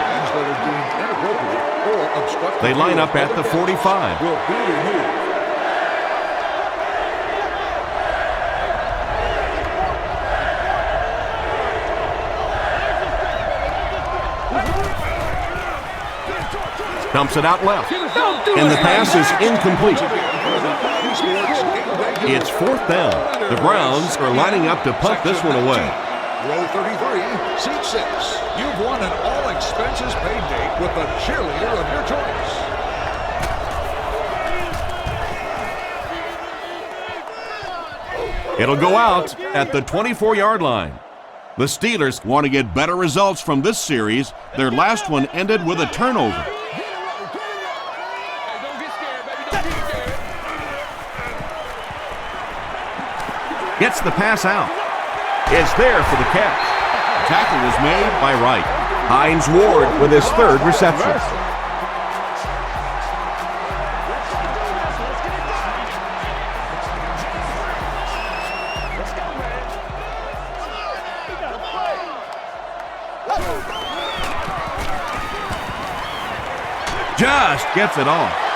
They line up at the 45. Dumps it out left. And the pass is incomplete. It's 4th down. The Browns are lining up to punt this one away. Row 33, seat 6. You've won an all-expenses-paid date with the cheerleader of your choice. It'll go out at the 24-yard line. The Steelers want to get better results from this series. Their last one ended with a turnover. Gets the pass out. It's there for the catch. Tackle was made by Wright. Hines Ward with his 3rd reception. Just gets it off.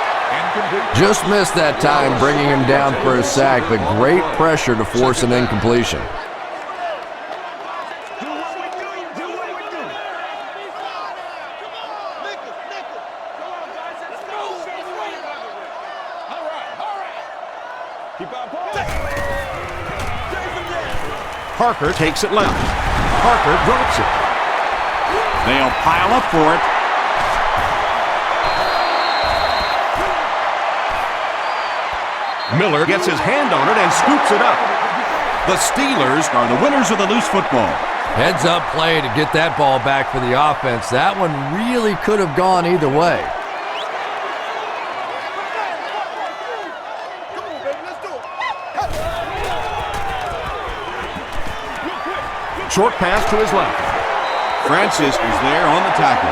Just missed that time, bringing him down for a sack, but great pressure to force an incompletion. Parker takes it left. Parker drops it. They'll pile up for it. Miller gets his hand on it and scoops it up. The Steelers are the winners of the loose football. Heads up play to get that ball back for the offense. That one really could have gone either way. Short pass to his left. Francis is there on the tackle.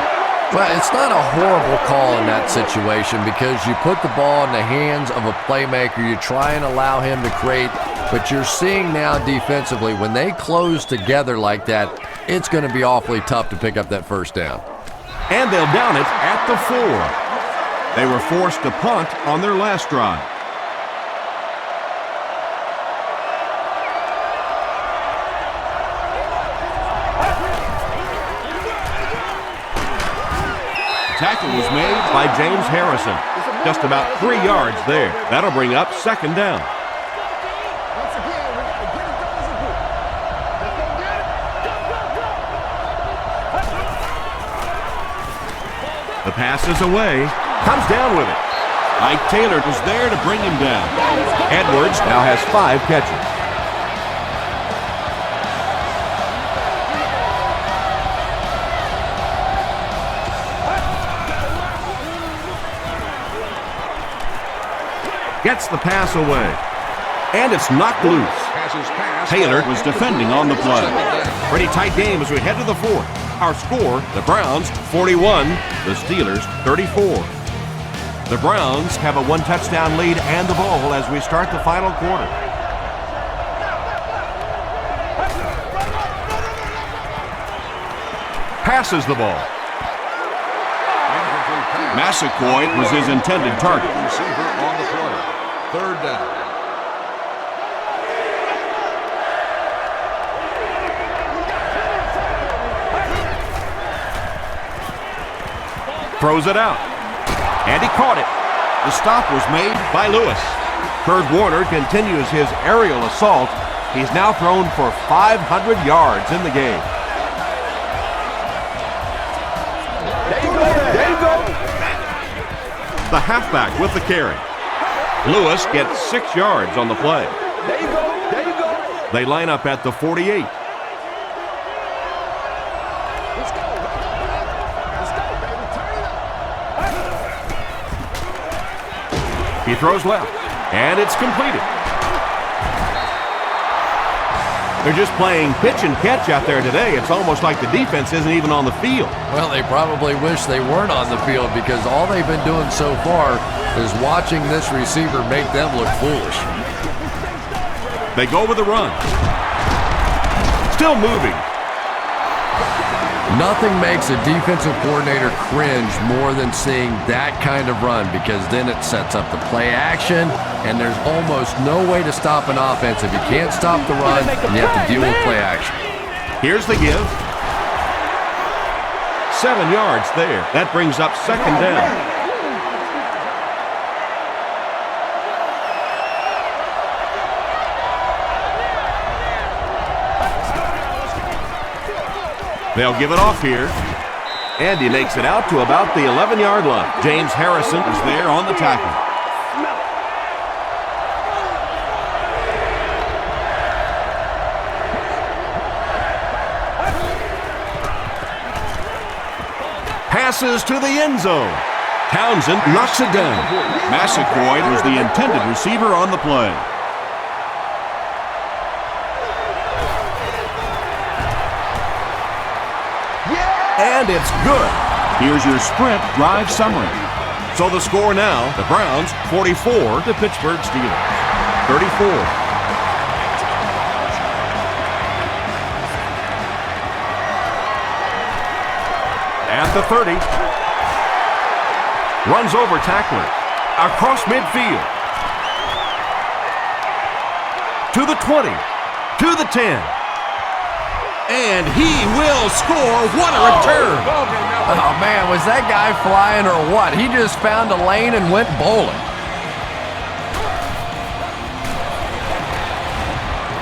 Well, it's not a horrible call in that situation because you put the ball in the hands of a playmaker. You try and allow him to create, but you're seeing now defensively, when they close together like that, it's going to be awfully tough to pick up that 1st down. And they'll down it at the 4. They were forced to punt on their last drive. Tackle was made by James Harrison. Just about 3 yards there. That'll bring up 2nd down. The pass is away. Comes down with it. Ike Taylor was there to bring him down. Edwards now has 5 catches. Gets the pass away. And it's knocked loose. Taylor was defending on the play. Pretty tight game as we head to the 4th. Our score, the Browns 41, the Steelers 34. The Browns have a 1-touchdown lead and the ball as we start the final quarter. Passes the ball. Massaquoi was his intended target. Receiver on the play. 3rd down. Throws it out. And he caught it. The stop was made by Lewis. Kurt Warner continues his aerial assault. He's now thrown for 500 yards in the game. The halfback with the carry. Lewis gets 6 yards on the play. They line up at the 48. He throws left, and it's completed. They're just playing pitch and catch out there today. It's almost like the defense isn't even on the field. Well, they probably wish they weren't on the field because all they've been doing so far is watching this receiver make them look foolish. They go with the run. Still moving. Nothing makes a defensive coordinator cringe more than seeing that kind of run, because then it sets up the play action, and there's almost no way to stop an offense if you can't stop the run and you have to deal with play action. Here's the give. 7 yards there. That brings up second down. They'll give it off here. And he makes it out to about the 11-yard line. James Harrison is there on the tackle. Passes to the end zone. Townsend knocks it down. Massaquoi was the intended receiver on the play. And it's good. Here's your sprint drive summary. So the score now, the Browns 44, the Pittsburgh Steelers 34. At the 30. Runs over tackler. Across midfield. To the 20. To the 10. And he will score. What a return. Oh, man, was that guy flying or what? He just found a lane and went bowling.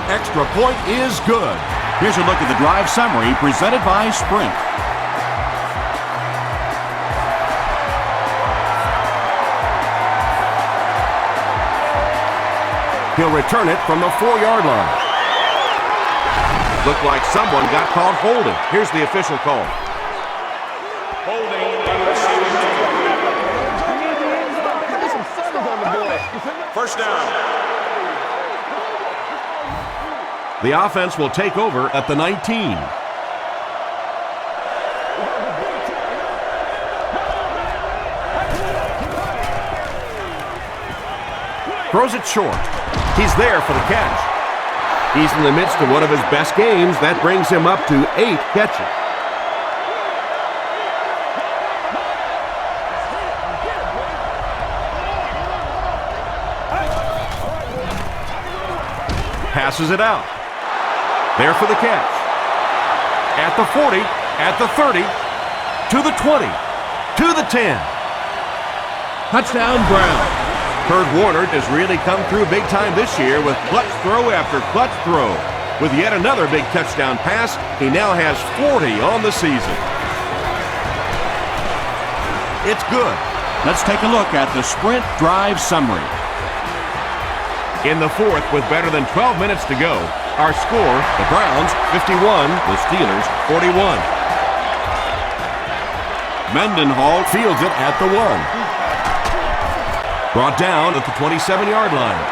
Extra point is good. Here's a look at the drive summary presented by Sprint. He'll return it from the 4-yard line. Looked like someone got caught holding. Here's the official call. Holding. First down. The offense will take over at the 19. Throws it short. He's there for the catch. He's in the midst of one of his best games. That brings him up to 8 catches. Passes it out. There for the catch. At the 40, at the 30, to the 20, to the 10. Touchdown, Brown. Kurt Warner has really come through big time this year with clutch throw after clutch throw. With yet another big touchdown pass, he now has 40 on the season. It's good. Let's take a look at the Sprint drive summary. In the fourth, with better than 12 minutes to go, our score, the Browns 51, the Steelers 41. Mendenhall fields it at the 1. Brought down at the 27-yard line.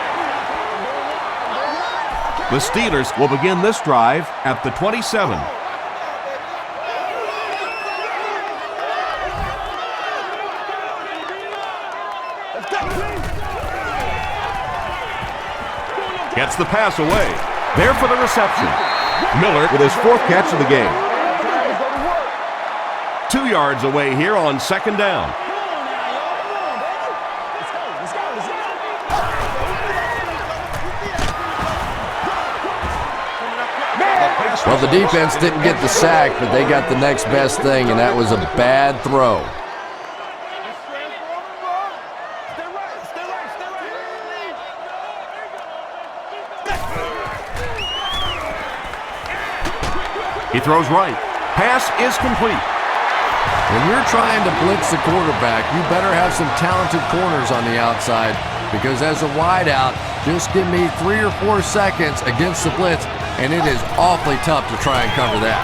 The Steelers will begin this drive at the 27. Gets the pass away. There for the reception. Miller with his 4th catch of the game. 2 yards away here on second down. Well, the defense didn't get the sack, but they got the next best thing, and that was a bad throw. He throws right. Pass is complete. When you're trying to blitz the quarterback, you better have some talented corners on the outside, because as a wideout, just give me 3 or 4 seconds against the blitz, and it is awfully tough to try and cover that.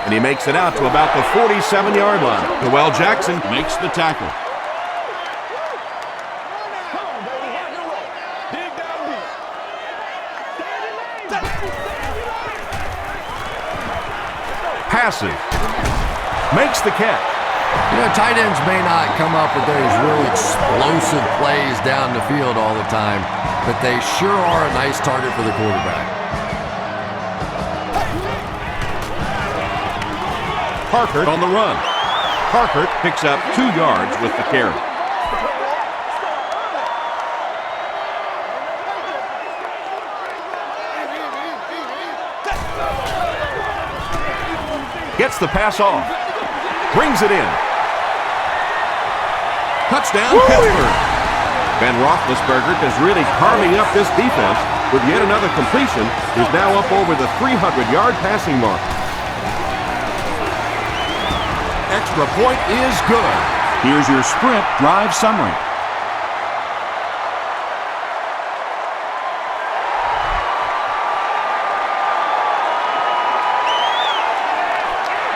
And he makes it out to about the 47-yard line. Noel Jackson makes the tackle. Passes. Makes the catch. You know, tight ends may not come up with those real explosive plays down the field all the time, but they sure are a nice target for the quarterback. Parker on the run. Parker picks up 2 yards with the carry. Gets the pass off. Brings it in. Touchdown, Pittsburgh. Ben Roethlisberger is really carving up this defense with yet another completion. He's now up over the 300-yard passing mark. Extra point is good. Here's your sprint drive summary.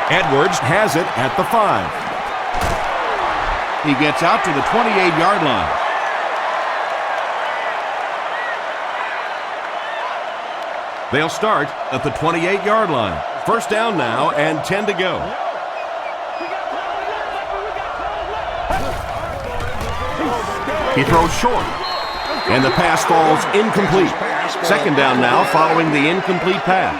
Edwards has it at the 5. He gets out to the 28-yard line. They'll start at the 28-yard line. First down now and 10 to go. He throws short, and the pass falls incomplete. Second down now following the incomplete pass.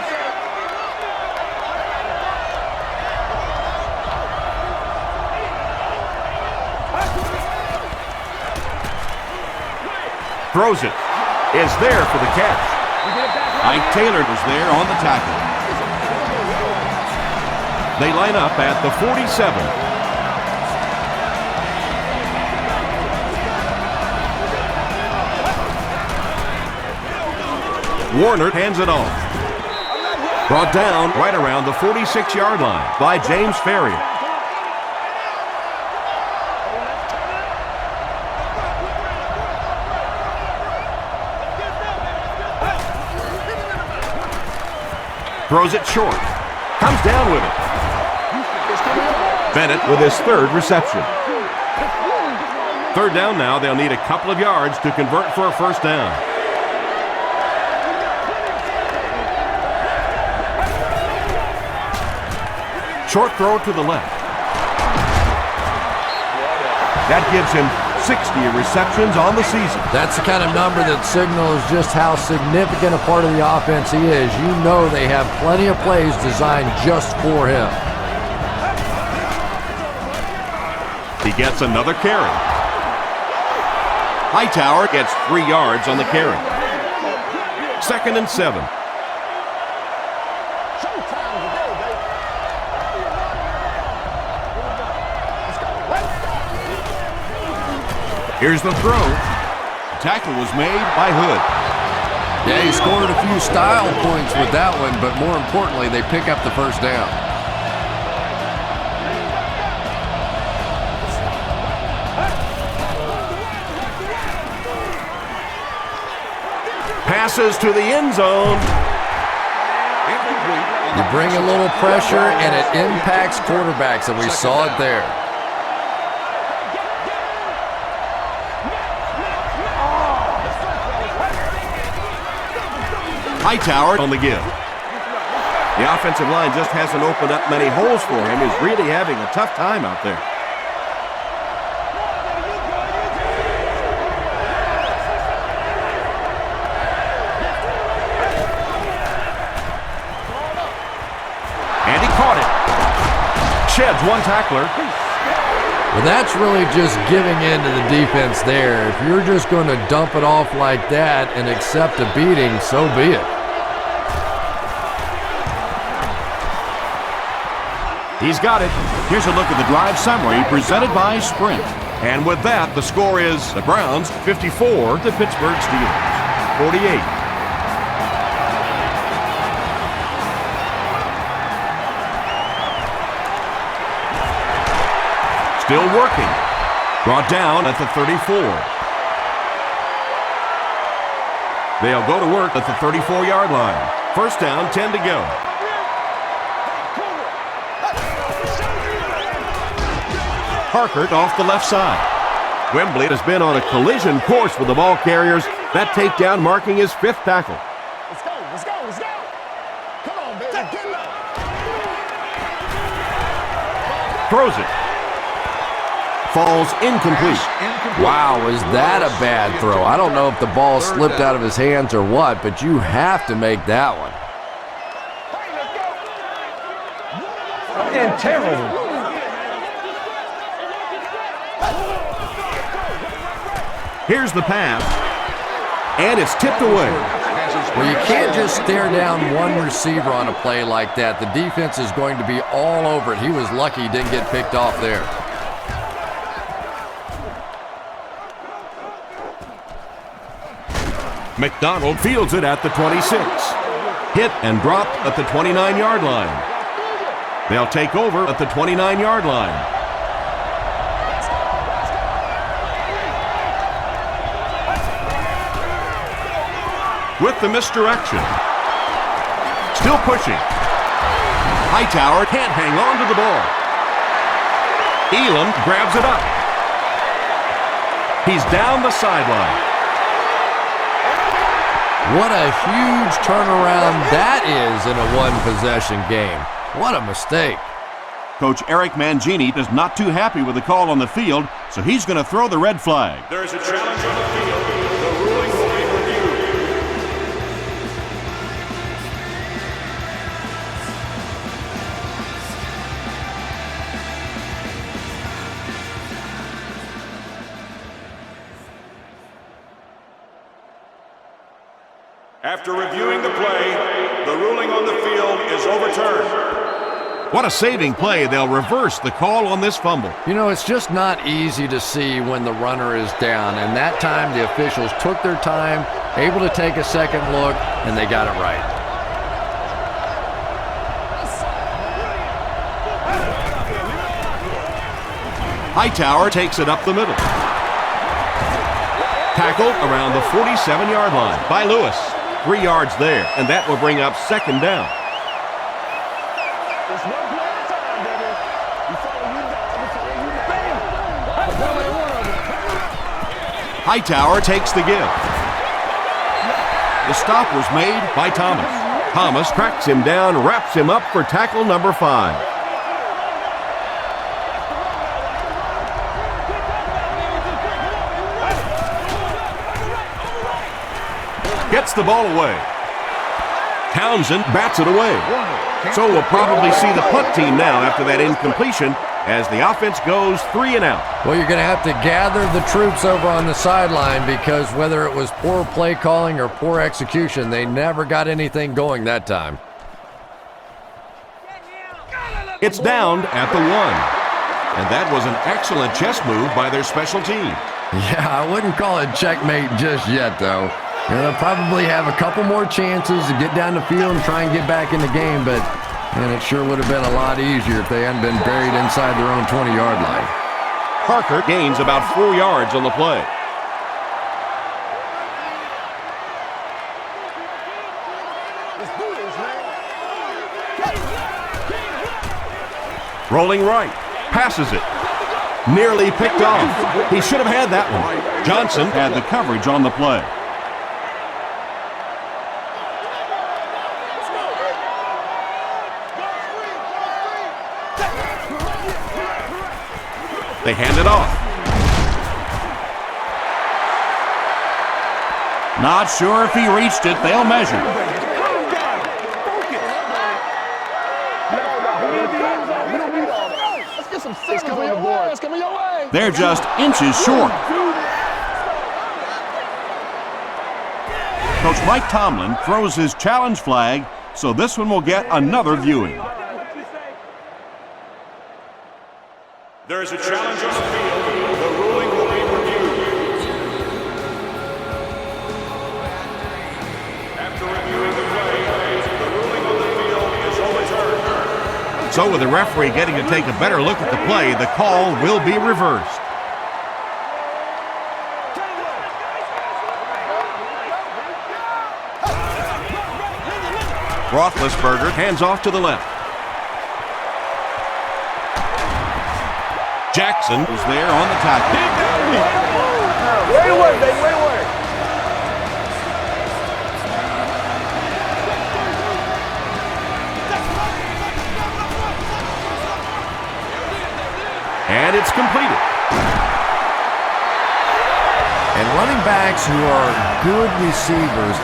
Throws it. Is there for the catch. Ike Taylor was there on the tackle. They line up at the 47. Warner hands it off. Brought down right around the 46-yard line by James Ferrier. Throws it short. Comes down with it. Bennett with his 3rd reception. Third down now. They'll need a couple of yards to convert for a first down. Short throw to the left. That gives him 60 receptions on the season. That's the kind of number that signals just how significant a part of the offense he is. You know they have plenty of plays designed just for him. He gets another carry. Hightower gets 3 yards on the carry. 2nd and 7. Here's the throw. The tackle was made by Hood. Yeah, he scored a few style points with that one, but more importantly, they pick up the first down. Passes to the end zone. You bring a little pressure, and it impacts quarterbacks, and we saw it there. Hightower on the give. The offensive line just hasn't opened up many holes for him. He's really having a tough time out there. And he caught it. Sheds one tackler. Well, that's really just giving in to the defense there. If you're just going to dump it off like that and accept a beating, so be it. He's got it. Here's a look at the drive summary presented by Sprint. And with that, the score is the Browns 54, the Pittsburgh Steelers 48. Still working. Brought down at the 34. They'll go to work at the 34-yard line. First down, 10 to go. Parker off the left side. Wembley has been on a collision course with the ball carriers. That takedown marking his 5th tackle. Let's go, let's go, let's go. Come on, baby, get it up. Throws it. Falls incomplete. Wow, was that a bad throw? I don't know if the ball slipped out of his hands or what, but you have to make that one. And terrible. Here's the pass, and it's tipped away. Well, you can't just stare down one receiver on a play like that. The defense is going to be all over it. He was lucky he didn't get picked off there. McDonald fields it at the 26. Hit and dropped at the 29-yard line. They'll take over at the 29-yard line. With the misdirection. Still pushing. Hightower can't hang on to the ball. Elam grabs it up. He's down the sideline. What a huge turnaround that is in a one-possession game. What a mistake. Coach Eric Mangini is not too happy with the call on the field, so he's going to throw the red flag. There's a challenge on the field. The ruling will be reviewed. After reviewing the play, the ruling on the field is overturned. What a saving play. They'll reverse the call on this fumble. You know, it's just not easy to see when the runner is down, and that time the officials took their time, able to take a second look, and they got it right. Hightower takes it up the middle. Tackled around the 47-yard line by Lewis. 3 yards there, and that will bring up second down. Hightower takes the give. The stop was made by Thomas. Thomas tracks him down, wraps him up for tackle number 5. Gets the ball away. Townsend bats it away. So we'll probably see the punt team now after that incompletion as the offense goes 3 and out. Well, you're going to have to gather the troops over on the sideline because whether it was poor play calling or poor execution, they never got anything going that time. It's down at the 1. And that was an excellent chess move by their special team. Yeah, I wouldn't call it checkmate just yet, though. They'll probably have a couple more chances to get down the field and try and get back in the game, but man, it sure would have been a lot easier if they hadn't been buried inside their own 20-yard line. Parker gains about 4 yards on the play. Rolling right, passes it. Nearly picked off. He should have had that one. Johnson had the coverage on the play. They hand it off. Not sure if he reached it. They'll measure. They're just inches short. Coach Mike Tomlin throws his challenge flag, so this one will get another viewing. There is a challenge on the field. The ruling will be reviewed. After reviewing the play, the ruling on the field is overturned. So with the referee getting to take a better look at the play, the call will be reversed. Roethlisberger hands off to the left. Jackson was there on the tackle. Way to work, baby, way to work. And it's completed. And running backs who are good receivers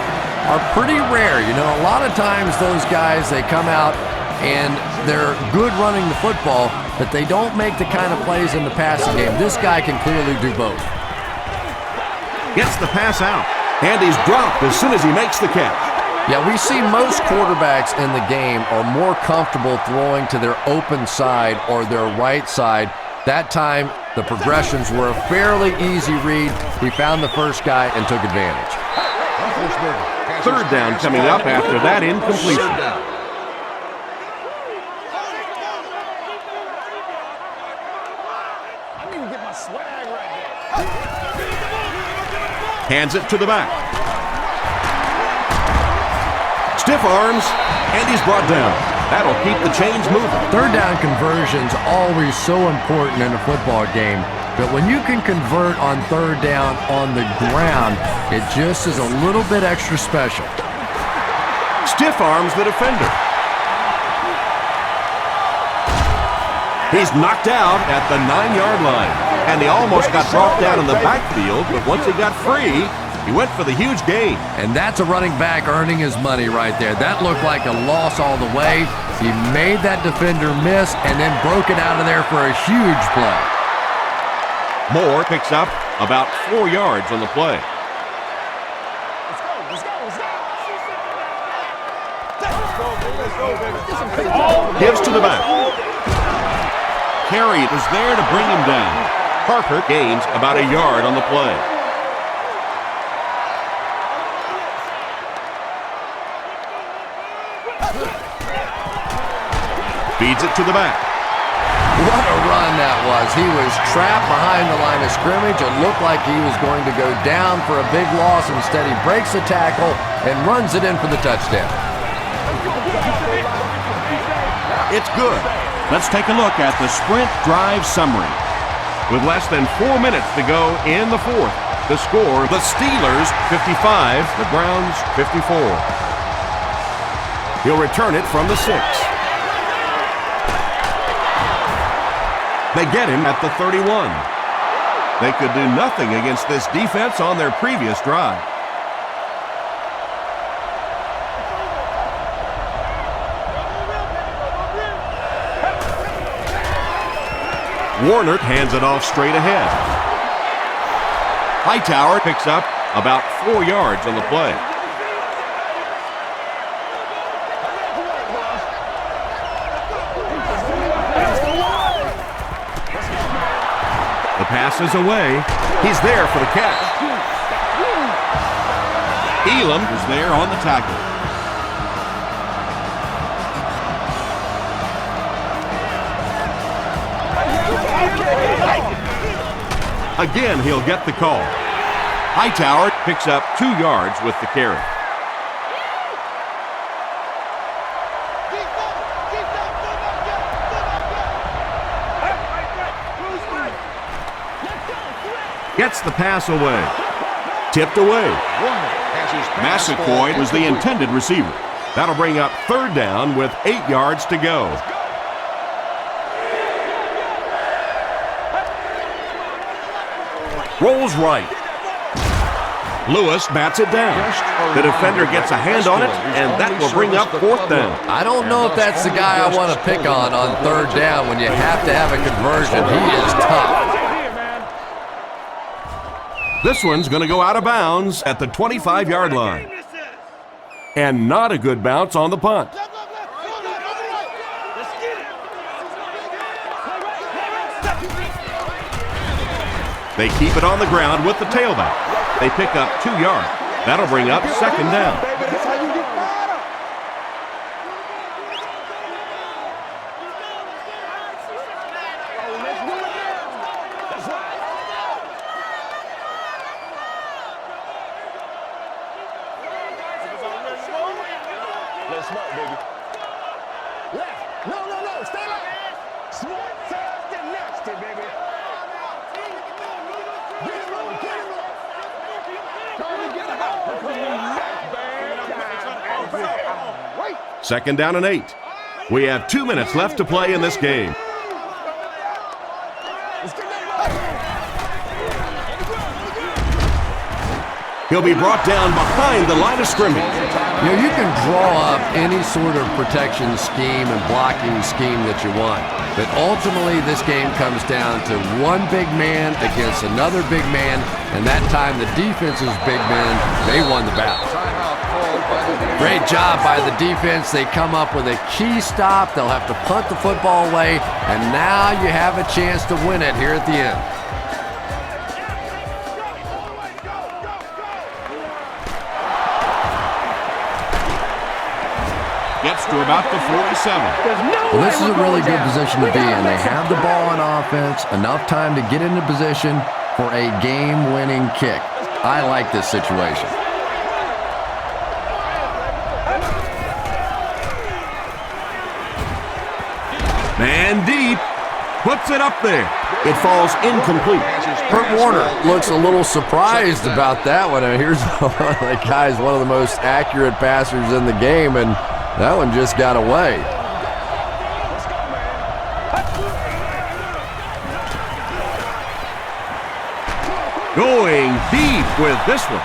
are pretty rare. You know, a lot of times those guys, they come out and they're good running the football, but they don't make the kind of plays in the passing game. This guy can clearly do both. Gets the pass out, and he's dropped as soon as he makes the catch. Yeah, we see most quarterbacks in the game are more comfortable throwing to their open side or their right side. That time, the progressions were a fairly easy read. He found the first guy and took advantage. Third down coming up after that incompletion. Hands it to the back. Stiff arms, and he's brought down. That'll keep the chains moving. Third down conversion's always so important in a football game, but when you can convert on third down on the ground, it just is a little bit extra special. Stiff arms the defender. He's knocked out at the 9-yard line, and he almost got brought down in the backfield, but once he got free, he went for the huge gain. And that's a running back earning his money right there. That looked like a loss all the way. He made that defender miss and then broke it out of there for a huge play. Moore picks up about 4 yards on the play. Gives to the back. Carey is there to bring him down. Parker gains about a yard on the play. Feeds it to the back. What a run that was. He was trapped behind the line of scrimmage. It looked like he was going to go down for a big loss. Instead, he breaks the tackle and runs it in for the touchdown. It's good. Let's take a look at the sprint drive summary. With less than 4 minutes to go in the fourth, the score, the Steelers 55, the Browns 54. He'll return it from the 6. They get him at the 31. They could do nothing against this defense on their previous drive. Warner hands it off straight ahead. Hightower picks up about 4 yards on the play. The pass is away. He's there for the catch. Elam is there on the tackle. Again, he'll get the call. Hightower picks up 2 yards with the carry. Gets the pass away. Tipped away. Massaquoi was the intended receiver. That'll bring up third down with 8 yards to go. Rolls right. Lewis bats it down. The defender gets a hand on it, and that will bring up fourth down. I don't know if that's the guy I want to pick on third down when you have to have a conversion. He is tough. This one's going to go out of bounds at the 25-yard line. And not a good bounce on the punt. They keep it on the ground with the tailback. They pick up 2 yards. That'll bring up second down. Second down and 8. We have 2 minutes left to play in this game. He'll be brought down behind the line of scrimmage. You know, you can draw up any sort of protection scheme and blocking scheme that you want. But ultimately, this game comes down to one big man against another big man. And that time, the defense's big men, they won the battle. Great job by the defense. They come up with a key stop. They'll have to punt the football away. And now you have a chance to win it here at the end. Gets to about the 47. Well, this is a really good position to be in. They have the ball on offense, enough time to get into position for a game-winning kick. I like this situation. Man deep. Puts it up there. It falls incomplete. Kurt Warner looks a little surprised about that one. And here's one of the guys, one of the most accurate passers in the game, and that one just got away. Going deep with this one.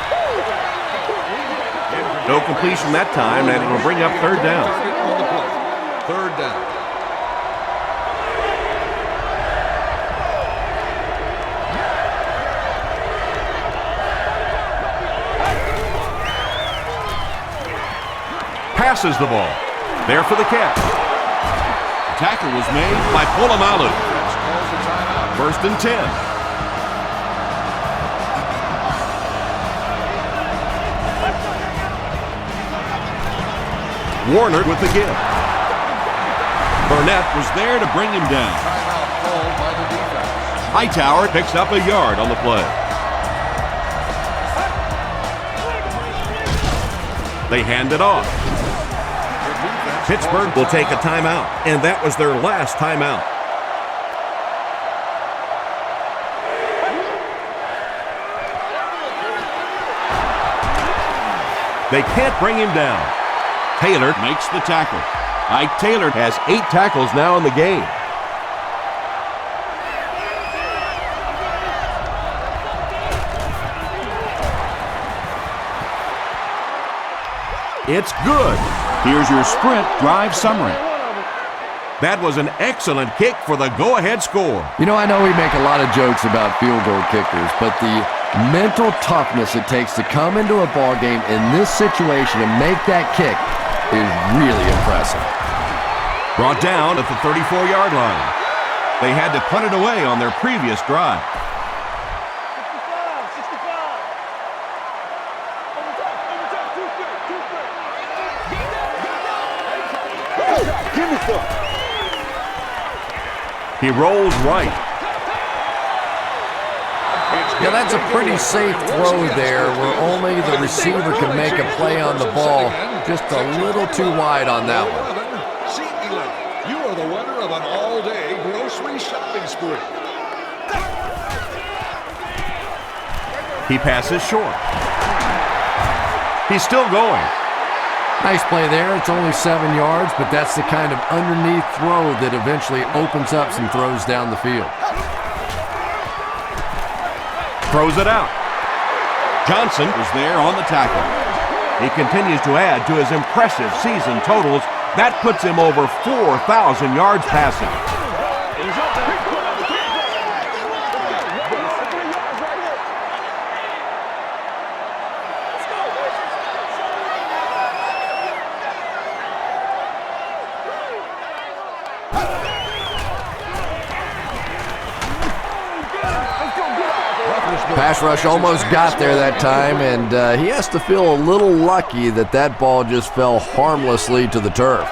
No completion that time, and it'll bring up third down. Third down. Passes the ball. There for the catch. Tackle was made by Polamalu. First and 10. Warner with the give. Burnett was there to bring him down. Hightower picks up a yard on the play. They hand it off. Pittsburgh will take a timeout, and that was their last timeout. They can't bring him down. Taylor makes the tackle. Ike Taylor has 8 tackles now in the game. It's good. Here's your sprint drive summary. That was an excellent kick for the go-ahead score. You know, I know we make a lot of jokes about field goal kickers, but the mental toughness it takes to come into a ball game in this situation and make that kick is really impressive. Brought down at the 34-yard line. They had to punt it away on their previous drive. He rolls right. Yeah, that's a pretty safe throw there where only the receiver can make a play on the ball. Just a little too wide on that one. You are the winner of an all-day grocery shopping spree. He passes short. He's still going. Nice play there. It's only 7 yards, but that's the kind of underneath throw that eventually opens up some throws down the field. Throws it out. Johnson was there on the tackle. He continues to add to his impressive season totals. That puts him over 4,000 yards passing. Pass rush almost got there that time, and he has to feel a little lucky that that ball just fell harmlessly to the turf.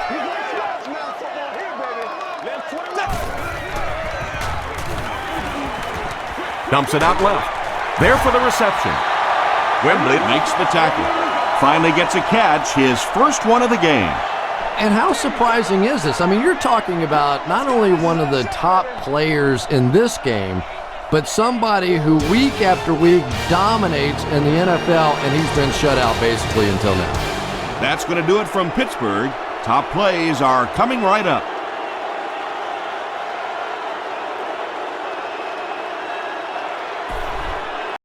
Dumps it out left. There for the reception. Wembley makes the tackle. Finally gets a catch, his first one of the game. And how surprising is this? I mean, you're talking about not only one of the top players in this game, but somebody who week after week dominates in the NFL, and he's been shut out basically until now. That's going to do it from Pittsburgh. Top plays are coming right up.